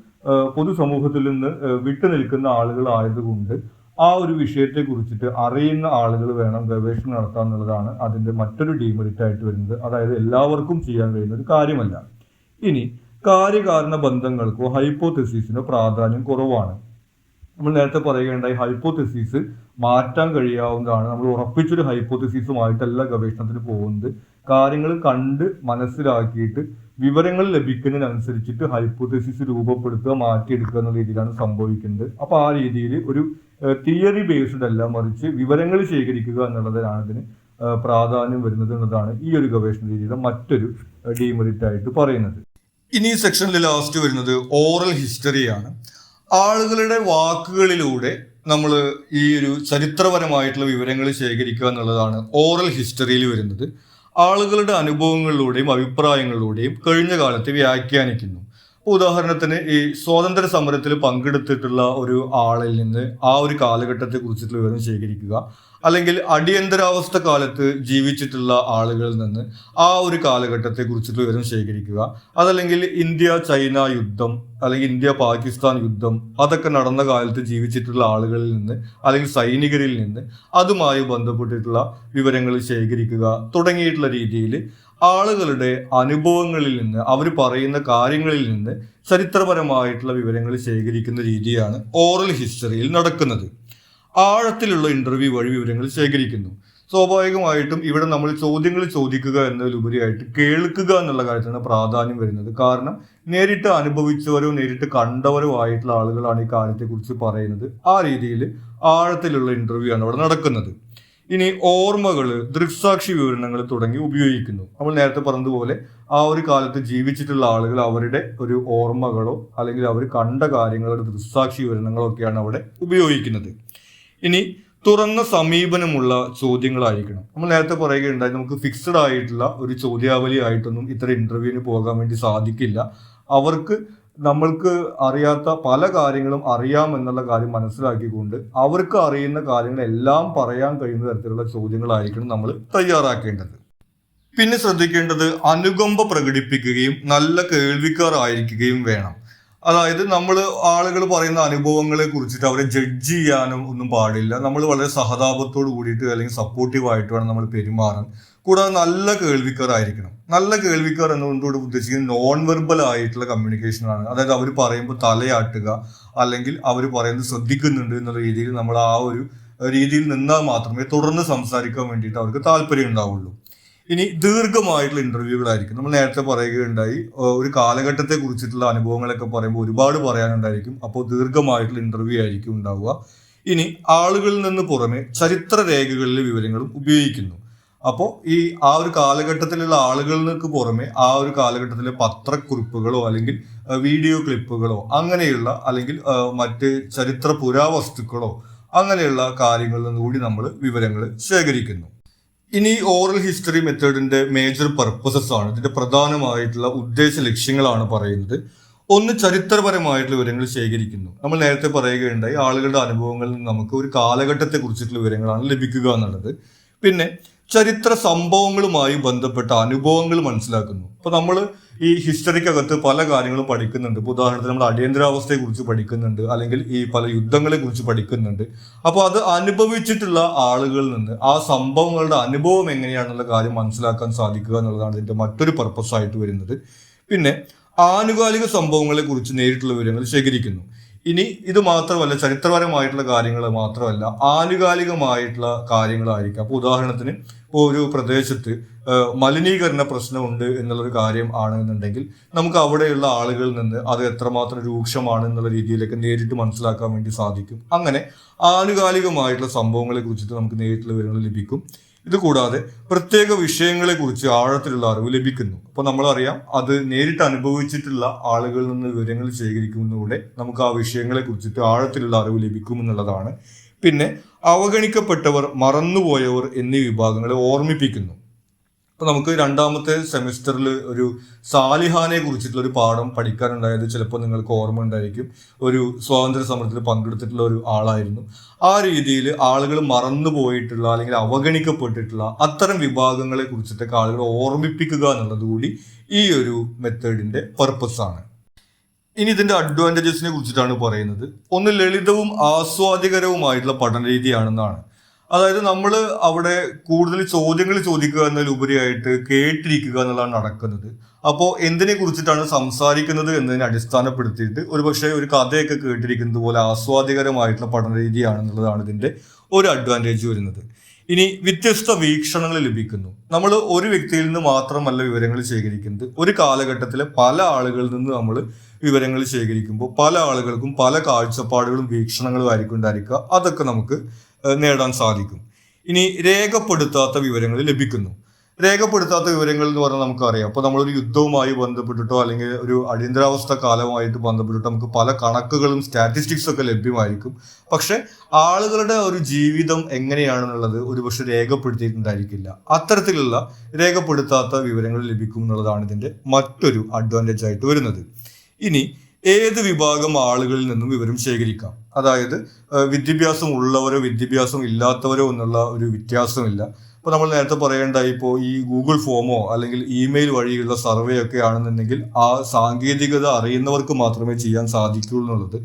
പൊതുസമൂഹത്തിൽ നിന്ന് വിട്ടുനിൽക്കുന്ന ആളുകളായതുകൊണ്ട് ആ ഒരു വിഷയത്തെ കുറിച്ചിട്ട് അറിയുന്ന ആളുകൾ വേണം ഗവേഷണം നടത്താൻ എന്നുള്ളതാണ് അതിന്റെ മറ്റൊരു ഡീമെറിറ്റ് ആയിട്ട് വരുന്നത്. അതായത് എല്ലാവർക്കും ചെയ്യാൻ കഴിയുന്ന ഒരു കാര്യമല്ല. ഇനി കാര്യകാരണ ബന്ധങ്ങൾക്കോ ഹൈപ്പോതെസിസിനോ പ്രാധാന്യം കുറവാണ്. നമ്മൾ നേരത്തെ പറയുകയുണ്ടായി, ഹൈപ്പോതെസിസ് മാറ്റാൻ കഴിയാവുന്നതാണ്. നമ്മൾ ഉറപ്പിച്ചൊരു ഹൈപ്പോതെസിസുമായിട്ടല്ല ഗവേഷണത്തിന് പോകുന്നത്. കാര്യങ്ങൾ കണ്ട് മനസ്സിലാക്കിയിട്ട് വിവരങ്ങൾ ലഭിക്കുന്നതിനനുസരിച്ചിട്ട് ഹൈപ്പോതെസിസ് രൂപപ്പെടുത്തുക, മാറ്റിയെടുക്കുക എന്ന രീതിയിലാണ് സംഭവിക്കുന്നത്. അപ്പൊ ആ രീതിയിൽ ഒരു തിയറി ബേസ്ഡ് അല്ല, മറിച്ച് വിവരങ്ങൾ ശേഖരിക്കുക എന്നുള്ളതിനാണ് ഇതിന് പ്രാധാന്യം വരുന്നത് എന്നതാണ് ഈ ഒരു ഗവേഷണ രീതിയുടെ മറ്റൊരു ഡീമെറിറ്റ് ആയിട്ട് പറയുന്നത്. ഇനി ഈ സെക്ഷനിൽ ലാസ്റ്റ് വരുന്നത് ഓറൽ ഹിസ്റ്ററിയാണ്. ആളുകളുടെ വാക്കുകളിലൂടെ നമ്മൾ ഈ ഒരു ചരിത്രപരമായിട്ടുള്ള വിവരങ്ങൾ ശേഖരിക്കുക എന്നുള്ളതാണ് ഓറൽ ഹിസ്റ്ററിയിൽ വരുന്നത്. ആളുകളുടെ അനുഭവങ്ങളിലൂടെയും അഭിപ്രായങ്ങളിലൂടെയും കഴിഞ്ഞ കാലത്തെ വ്യാഖ്യാനിക്കുന്നു. ഉദാഹരണത്തിന്, ഈ സ്വാതന്ത്ര്യ സമരത്തിൽ പങ്കെടുത്തിട്ടുള്ള ഒരു ആളിൽ നിന്ന് ആ ഒരു കാലഘട്ടത്തെ കുറിച്ചിട്ടുള്ള വിവരം ശേഖരിക്കുക, അല്ലെങ്കിൽ അടിയന്തരാവസ്ഥ കാലത്ത് ജീവിച്ചിട്ടുള്ള ആളുകളിൽ നിന്ന് ആ ഒരു കാലഘട്ടത്തെ കുറിച്ചിട്ടുള്ള വിവരം ശേഖരിക്കുക, അതല്ലെങ്കിൽ ഇന്ത്യ ചൈന യുദ്ധം അല്ലെങ്കിൽ ഇന്ത്യ പാകിസ്ഥാൻ യുദ്ധം അതൊക്കെ നടന്ന കാലത്ത് ജീവിച്ചിട്ടുള്ള ആളുകളിൽ നിന്ന് അല്ലെങ്കിൽ സൈനികരിൽ നിന്ന് അതുമായി ബന്ധപ്പെട്ടിട്ടുള്ള വിവരങ്ങൾ ശേഖരിക്കുക തുടങ്ങിയിട്ടുള്ള രീതിയിൽ ആളുകളുടെ അനുഭവങ്ങളിൽ നിന്ന്, അവർ പറയുന്ന കാര്യങ്ങളിൽ നിന്ന് ചരിത്രപരമായിട്ടുള്ള വിവരങ്ങൾ ശേഖരിക്കുന്ന രീതിയാണ് ഓറൽ ഹിസ്റ്ററിയിൽ നടക്കുന്നത്. ആഴത്തിലുള്ള ഇന്റർവ്യൂ വഴി വിവരങ്ങൾ ശേഖരിക്കുന്നു. സ്വാഭാവികമായിട്ടും ഇവിടെ നമ്മൾ ചോദ്യങ്ങൾ ചോദിക്കുക എന്നതിലുപരിയായിട്ട് കേൾക്കുക എന്നുള്ള കാര്യത്തിലാണ് പ്രാധാന്യം വരുന്നത്. കാരണം നേരിട്ട് അനുഭവിച്ചവരോ നേരിട്ട് കണ്ടവരോ ആയിട്ടുള്ള ആളുകളാണ് ഈ കാര്യത്തെക്കുറിച്ച് പറയുന്നത്. ആ രീതിയിൽ ആഴത്തിലുള്ള ഇന്റർവ്യൂ ആണ് അവിടെ നടക്കുന്നത്. ഇനി ഓർമ്മകൾ, ദൃക്സാക്ഷി വിവരണങ്ങൾ തുടങ്ങി ഉപയോഗിക്കുന്നു. നമ്മൾ നേരത്തെ പറഞ്ഞതുപോലെ ആ ഒരു കാലത്ത് ജീവിച്ചിട്ടുള്ള ആളുകൾ അവരുടെ ഒരു ഓർമ്മകളോ അല്ലെങ്കിൽ അവർ കണ്ട കാര്യങ്ങളുടെ ദൃക്സാക്ഷി വിവരണങ്ങളോ ഒക്കെയാണ് അവിടെ ഉപയോഗിക്കുന്നത്. ഇനി തുറന്ന സമീപനമുള്ള ചോദ്യങ്ങളായിരിക്കണം. നമ്മൾ നേരത്തെ പറയുകയുണ്ടായി, നമുക്ക് ഫിക്സഡ് ആയിട്ടുള്ള ഒരു ചോദ്യാവലി ആയിട്ടൊന്നും ഇത്തരം ഇന്റർവ്യൂവിന് പോകാൻ വേണ്ടി സാധിക്കില്ല. അവർക്ക് നമ്മൾക്ക് അറിയാത്ത പല കാര്യങ്ങളും അറിയാം എന്നുള്ള കാര്യം മനസ്സിലാക്കിക്കൊണ്ട് അവർക്ക് അറിയുന്ന കാര്യങ്ങളെല്ലാം പറയാൻ കഴിയുന്ന തരത്തിലുള്ള ചോദ്യങ്ങളായിരിക്കണം നമ്മൾ തയ്യാറാക്കേണ്ടത്. പിന്നെ ശ്രദ്ധിക്കേണ്ടത് അനുകമ്പ പ്രകടിപ്പിക്കുകയും നല്ല കേൾവിക്കാരായിരിക്കുകയും വേണം. അതായത് നമ്മൾ ആളുകൾ പറയുന്ന അനുഭവങ്ങളെ കുറിച്ചിട്ട് അവരെ ജഡ്ജ് ചെയ്യാനും ഒന്നും പാടില്ല. നമ്മൾ വളരെ സഹതാപത്തോട് കൂടിയിട്ട് അല്ലെങ്കിൽ സപ്പോർട്ടീവായിട്ട് വേണം നമ്മൾ പെരുമാറാൻ. കൂടാതെ നല്ല കേൾവിക്കാരായിരിക്കണം. നല്ല കേൾവിക്കാർ എന്നുകൊണ്ടോട് ഉദ്ദേശിക്കുന്നത് നോൺ വെർബൽ ആയിട്ടുള്ള കമ്മ്യൂണിക്കേഷനാണ്. അതായത് അവർ പറയുമ്പോൾ തലയാട്ടുക അല്ലെങ്കിൽ അവർ പറയുന്നത് ശ്രദ്ധിക്കുന്നുണ്ട് എന്നുള്ള രീതിയിൽ നമ്മൾ ആ ഒരു രീതിയിൽ നിന്നാൽ മാത്രമേ തുടർന്ന് സംസാരിക്കാൻ വേണ്ടിയിട്ട് അവർക്ക് താല്പര്യം ഉണ്ടാവുള്ളൂ. ഇനി ദീർഘമായിട്ടുള്ള ഇന്റർവ്യൂകളായിരിക്കും. നമ്മൾ നേരത്തെ പറയുകയുണ്ടായി, ഒരു കാലഘട്ടത്തെ കുറിച്ചിട്ടുള്ള അനുഭവങ്ങളൊക്കെ പറയുമ്പോൾ ഒരുപാട് പറയാനുണ്ടായിരിക്കും. അപ്പോൾ ദീർഘമായിട്ടുള്ള ഇന്റർവ്യൂ ആയിരിക്കും ഉണ്ടാവുക. ഇനി ആളുകളിൽ നിന്ന് പുറമെ ചരിത്ര രേഖകളിലെ വിവരങ്ങളും ഉപയോഗിക്കുന്നു. അപ്പോൾ ഈ ആ ഒരു കാലഘട്ടത്തിലുള്ള ആളുകൾക്ക് പുറമെ ആ ഒരു കാലഘട്ടത്തിലെ പത്രക്കുറിപ്പുകളോ അല്ലെങ്കിൽ വീഡിയോ ക്ലിപ്പുകളോ അങ്ങനെയുള്ള അല്ലെങ്കിൽ മറ്റ് ചരിത്ര പുരാവസ്തുക്കളോ അങ്ങനെയുള്ള കാര്യങ്ങളിൽ നിന്നുകൂടി നമ്മൾ വിവരങ്ങൾ ശേഖരിക്കുന്നു. ഇനി ഓറൽ ഹിസ്റ്ററി മെത്തേഡിന്റെ മേജർ പർപ്പസസ് ആണ്, ഇതിന്റെ പ്രധാനമായിട്ടുള്ള ഉദ്ദേശ ലക്ഷ്യങ്ങളാണ് പറയുന്നത്. ഒന്ന്, ചരിത്രപരമായിട്ടുള്ള വിവരങ്ങൾ ശേഖരിക്കുന്നു. നമ്മൾ നേരത്തെ പറയുകയുണ്ടായി, ആളുകളുടെ അനുഭവങ്ങളിൽ നിന്ന് നമുക്ക് ഒരു കാലഘട്ടത്തെ കുറിച്ചിട്ടുള്ള വിവരങ്ങളാണ് ലഭിക്കുക എന്നുള്ളത്. പിന്നെ ചരിത്ര സംഭവങ്ങളുമായി ബന്ധപ്പെട്ട അനുഭവങ്ങൾ മനസ്സിലാക്കുന്നു. അപ്പൊ നമ്മൾ ഈ ഹിസ്റ്ററിക്കകത്ത് പല കാര്യങ്ങളും പഠിക്കുന്നുണ്ട്. ഇപ്പോൾ ഉദാഹരണത്തിന് നമ്മൾ അടിയന്തരാവസ്ഥയെ കുറിച്ച് പഠിക്കുന്നുണ്ട്, അല്ലെങ്കിൽ ഈ പല യുദ്ധങ്ങളെ കുറിച്ച് പഠിക്കുന്നുണ്ട്. അപ്പോൾ അത് അനുഭവിച്ചിട്ടുള്ള ആളുകളിൽ നിന്ന് ആ സംഭവങ്ങളുടെ അനുഭവം എങ്ങനെയാണെന്നുള്ള കാര്യം മനസ്സിലാക്കാൻ സാധിക്കുക എന്നുള്ളതാണ് ഇതിന്റെ മറ്റൊരു പർപ്പസ് ആയിട്ട് വരുന്നത്. പിന്നെ ആനുകാലിക സംഭവങ്ങളെ കുറിച്ച് നേരിട്ടുള്ള വിവരങ്ങൾ ശേഖരിക്കുന്നു. ഇനി ഇത് മാത്രമല്ല, ചരിത്രപരമായിട്ടുള്ള കാര്യങ്ങൾ മാത്രമല്ല, ആനുകാലികമായിട്ടുള്ള കാര്യങ്ങളായിരിക്കും. അപ്പോൾ ഉദാഹരണത്തിന് ഇപ്പോൾ ഒരു പ്രദേശത്ത് മലിനീകരണ പ്രശ്നമുണ്ട് എന്നുള്ളൊരു കാര്യം ആണെന്നുണ്ടെങ്കിൽ നമുക്ക് അവിടെയുള്ള ആളുകളിൽ നിന്ന് അത് എത്രമാത്രം രൂക്ഷമാണ് എന്നുള്ള രീതിയിലൊക്കെ നേരിട്ട് മനസ്സിലാക്കാൻ വേണ്ടി സാധിക്കും. അങ്ങനെ ആനുകാലികമായിട്ടുള്ള സംഭവങ്ങളെ കുറിച്ചിട്ട് നമുക്ക് നേരിട്ടുള്ള വിവരങ്ങൾ ലഭിക്കും. ഇത് കൂടാതെ പ്രത്യേക വിഷയങ്ങളെ കുറിച്ച് ആഴത്തിലുള്ള അറിവ് ലഭിക്കുന്നു. അപ്പോൾ നമ്മളറിയാം, അത് നേരിട്ട് അനുഭവിച്ചിട്ടുള്ള ആളുകളിൽ നിന്ന് വിവരങ്ങൾ ശേഖരിക്കുന്നതിലൂടെ നമുക്ക് ആ വിഷയങ്ങളെ കുറിച്ചിട്ട് ആഴത്തിലുള്ള അറിവ് ലഭിക്കുമെന്നുള്ളതാണ്. പിന്നെ അവഗണിക്കപ്പെട്ടവർ, മറന്നുപോയവർ എന്നീ വിഭാഗങ്ങളെ ഓർമ്മിപ്പിക്കുന്നു. അപ്പോൾ നമുക്ക് രണ്ടാമത്തെ സെമിസ്റ്ററിൽ ഒരു സാലിഹാനെ കുറിച്ചിട്ടുള്ള ഒരു പാഠം പഠിക്കാനുണ്ടായത് ചിലപ്പോൾ നിങ്ങൾക്ക് ഓർമ്മ ഉണ്ടായിരിക്കും. ഒരു സ്വാതന്ത്ര്യ സമരത്തിൽ പങ്കെടുത്തിട്ടുള്ള ഒരു ആളായിരുന്നു. ആ രീതിയിൽ ആളുകൾ മറന്നു പോയിട്ടുള്ള അല്ലെങ്കിൽ അവഗണിക്കപ്പെട്ടിട്ടുള്ള അത്തരം വിഭാഗങ്ങളെ കുറിച്ചിട്ടൊക്കെ ആളുകളെ ഓർമ്മിപ്പിക്കുക എന്നുള്ളത് കൂടി ഈ ഒരു മെത്തേഡിന്റെ പർപ്പസ് ആണ്. ഇനി ഇതിന്റെ അഡ്വാൻറ്റേജസിനെ കുറിച്ചിട്ടാണ് പറയുന്നത്. ഒന്ന്, ലളിതവും ആസ്വാദികരവുമായിട്ടുള്ള പഠന രീതിയാണെന്നാണ്. അതായത് നമ്മൾ അവിടെ കൂടുതൽ ചോദ്യങ്ങൾ ചോദിക്കുക എന്നതിലുപരിയായിട്ട് കേട്ടിരിക്കുക എന്നുള്ളതാണ് നടക്കുന്നത്. അപ്പോൾ എന്തിനെ കുറിച്ചിട്ടാണ് സംസാരിക്കുന്നത് എന്നതിനെ അടിസ്ഥാനപ്പെടുത്തിയിട്ട് ഒരുപക്ഷെ ഒരു കഥയൊക്കെ കേട്ടിരിക്കുന്നത് പോലെ ആസ്വാദികരമായിട്ടുള്ള പഠന രീതിയാണെന്നുള്ളതാണ് ഇതിന്റെ ഒരു അഡ്വാൻറ്റേജ് വരുന്നത്. ഇനി വ്യത്യസ്ത വീക്ഷണങ്ങൾ ലഭിക്കുന്നു. നമ്മൾ ഒരു വ്യക്തിയിൽ നിന്ന് മാത്രമല്ല വിവരങ്ങൾ ശേഖരിക്കുന്നത്, ഒരു കാലഘട്ടത്തിലെ പല ആളുകളിൽ നിന്ന് നമ്മൾ വിവരങ്ങൾ ശേഖരിക്കുമ്പോൾ പല ആളുകൾക്കും പല കാഴ്ചപ്പാടുകളും വീക്ഷണങ്ങളും ആയിരിക്കും ഉണ്ടായിരിക്കുക. അതൊക്കെ നമുക്ക് നേടാൻ സാധിക്കും. ഇനി രേഖപ്പെടുത്താത്ത വിവരങ്ങൾ ലഭിക്കുന്നു. രേഖപ്പെടുത്താത്ത വിവരങ്ങൾ എന്ന് പറഞ്ഞാൽ നമുക്കറിയാം, അപ്പോൾ നമ്മളൊരു യുദ്ധവുമായി ബന്ധപ്പെട്ടിട്ടോ അല്ലെങ്കിൽ ഒരു അടിയന്തരാവസ്ഥ കാലമായിട്ട് ബന്ധപ്പെട്ടിട്ടോ നമുക്ക് പല കണക്കുകളും സ്റ്റാറ്റിസ്റ്റിക്സ് ഒക്കെ ലഭ്യമായിരിക്കും. പക്ഷെ ആളുകളുടെ ഒരു ജീവിതം എങ്ങനെയാണെന്നുള്ളത് ഒരുപക്ഷെ രേഖപ്പെടുത്തിയിട്ടുണ്ടായിരിക്കില്ല. അത്തരത്തിലുള്ള രേഖപ്പെടുത്താത്ത വിവരങ്ങൾ ലഭിക്കും എന്നുള്ളതാണ് ഇതിന്റെ മറ്റൊരു അഡ്വാൻറ്റേജ് ആയിട്ട് വരുന്നത്. ഇനി ഏത് വിഭാഗം ആളുകളിൽ നിന്നും വിവരം ശേഖരിക്കാം. അതായത് വിദ്യാഭ്യാസം ഉള്ളവരോ വിദ്യാഭ്യാസം ഇല്ലാത്തവരോ എന്നുള്ള ഒരു വ്യത്യാസമില്ല. ഇപ്പോൾ നമ്മൾ നേരത്തെ പറയേണ്ടായി, ഇപ്പോൾ ഈ ഗൂഗിൾ ഫോമോ അല്ലെങ്കിൽ ഇമെയിൽ വഴിയുള്ള സർവേ ഒക്കെ ആണെന്നുണ്ടെങ്കിൽ ആ സാങ്കേതികത അറിയുന്നവർക്ക് മാത്രമേ ചെയ്യാൻ സാധിക്കുള്ളൂ എന്നുള്ളത്.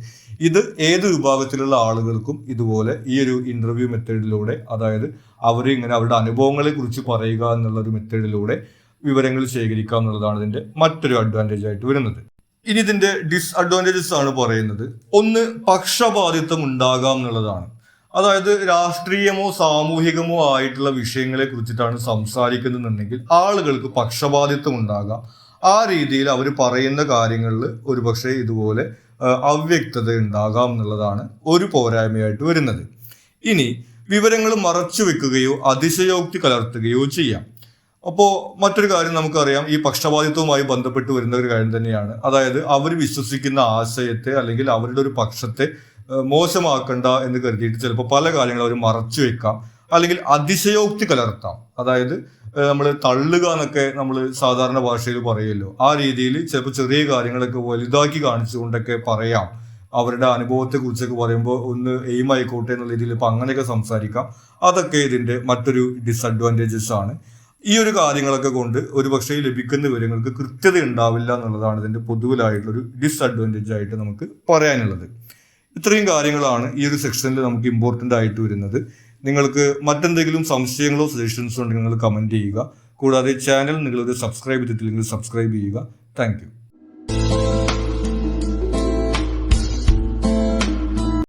ഇത് ഏത് വിഭാഗത്തിലുള്ള ആളുകൾക്കും ഇതുപോലെ ഈ ഒരു ഇന്റർവ്യൂ മെത്തേഡിലൂടെ, അതായത് അവരിങ്ങനെ അവരുടെ അനുഭവങ്ങളെ കുറിച്ച് പറയുക എന്നുള്ള ഒരു മെത്തേഡിലൂടെ വിവരങ്ങൾ ശേഖരിക്കുക എന്നുള്ളതാണ് ഇതിന്റെ മറ്റൊരു അഡ്വാൻറ്റേജ് ആയിട്ട് വരുന്നത്. ഇനി ഇതിന്റെ ഡിസ്അഡ്വാൻറ്റേജസ് ആണ് പറയുന്നത്. ഒന്ന്, പക്ഷപാതിത്വം ഉണ്ടാകാം എന്നുള്ളതാണ്. അതായത് രാഷ്ട്രീയമോ സാമൂഹികമോ ആയിട്ടുള്ള വിഷയങ്ങളെ കുറിച്ചിട്ടാണ് സംസാരിക്കുന്നുണ്ടെങ്കിൽ ആളുകൾക്ക് പക്ഷപാതിത്വം ഉണ്ടാകാം. ആ രീതിയിൽ അവർ പറയുന്ന കാര്യങ്ങളിൽ ഒരുപക്ഷെ ഇതുപോലെ അവ്യക്തത ഉണ്ടാകാം എന്നുള്ളതാണ് ഒരു പോരായ്മയായിട്ട് വരുന്നത്. ഇനി വിവരങ്ങൾ മറച്ചു വെക്കുകയോ അതിശയോക്തി കലർത്തുകയോ ചെയ്യാം. അപ്പോൾ മറ്റൊരു കാര്യം നമുക്കറിയാം, ഈ പക്ഷപാതിത്വവുമായി ബന്ധപ്പെട്ട് വരുന്ന ഒരു കാര്യം തന്നെയാണ്. അതായത് അവർ വിശ്വസിക്കുന്ന ആശയത്തെ അല്ലെങ്കിൽ അവരുടെ ഒരു പക്ഷത്തെ മോശമാക്കണ്ട എന്ന് കരുതിയിട്ട് ചിലപ്പോൾ പല കാര്യങ്ങളും അവർ മറച്ചു വെക്കാം, അല്ലെങ്കിൽ അതിശയോക്തി കലർത്താം. അതായത് നമ്മൾ തള്ളുക എന്നൊക്കെ നമ്മൾ സാധാരണ ഭാഷയിൽ പറയുമല്ലോ, ആ രീതിയിൽ ചിലപ്പോൾ ചെറിയ കാര്യങ്ങളൊക്കെ വലുതാക്കി കാണിച്ചുകൊണ്ടൊക്കെ പറയാം. അവരുടെ അനുഭവത്തെ കുറിച്ചൊക്കെ പറയുമ്പോൾ ഒന്ന് എയിം ആയിക്കോട്ടെ എന്നുള്ള രീതിയിൽ ഇപ്പം അങ്ങനെയൊക്കെ സംസാരിക്കാം. അതൊക്കെ ഇതിന്റെ മറ്റൊരു ഡിസ്അഡ്വാൻറ്റേജസ് ആണ്. ഈ ഒരു കാര്യങ്ങളൊക്കെ കൊണ്ട് ഒരുപക്ഷെ ലഭിക്കുന്ന വിവരങ്ങൾക്ക് കൃത്യത ഉണ്ടാവില്ല എന്നുള്ളതാണ് ഇതിന്റെ പൊതുവിലായിട്ടുള്ളൊരു ഡിസ്അഡ്വാൻറ്റേജ് ആയിട്ട് നമുക്ക് പറയാനുള്ളത്. ഇത്രയും കാര്യങ്ങളാണ് ഈ ഒരു സെക്ഷനിൽ നമുക്ക് ഇമ്പോർട്ടൻ്റ് ആയിട്ട് വരുന്നത്. നിങ്ങൾക്ക് മറ്റെന്തെങ്കിലും സംശയങ്ങളോ സജഷൻസോ ഉണ്ടെങ്കിൽ നിങ്ങൾ കമൻറ്റ് ചെയ്യുക. കൂടാതെ ചാനൽ നിങ്ങളിത് സബ്സ്ക്രൈബ് ചെയ്തിട്ടില്ലെങ്കിൽ സബ്സ്ക്രൈബ് ചെയ്യുക. താങ്ക്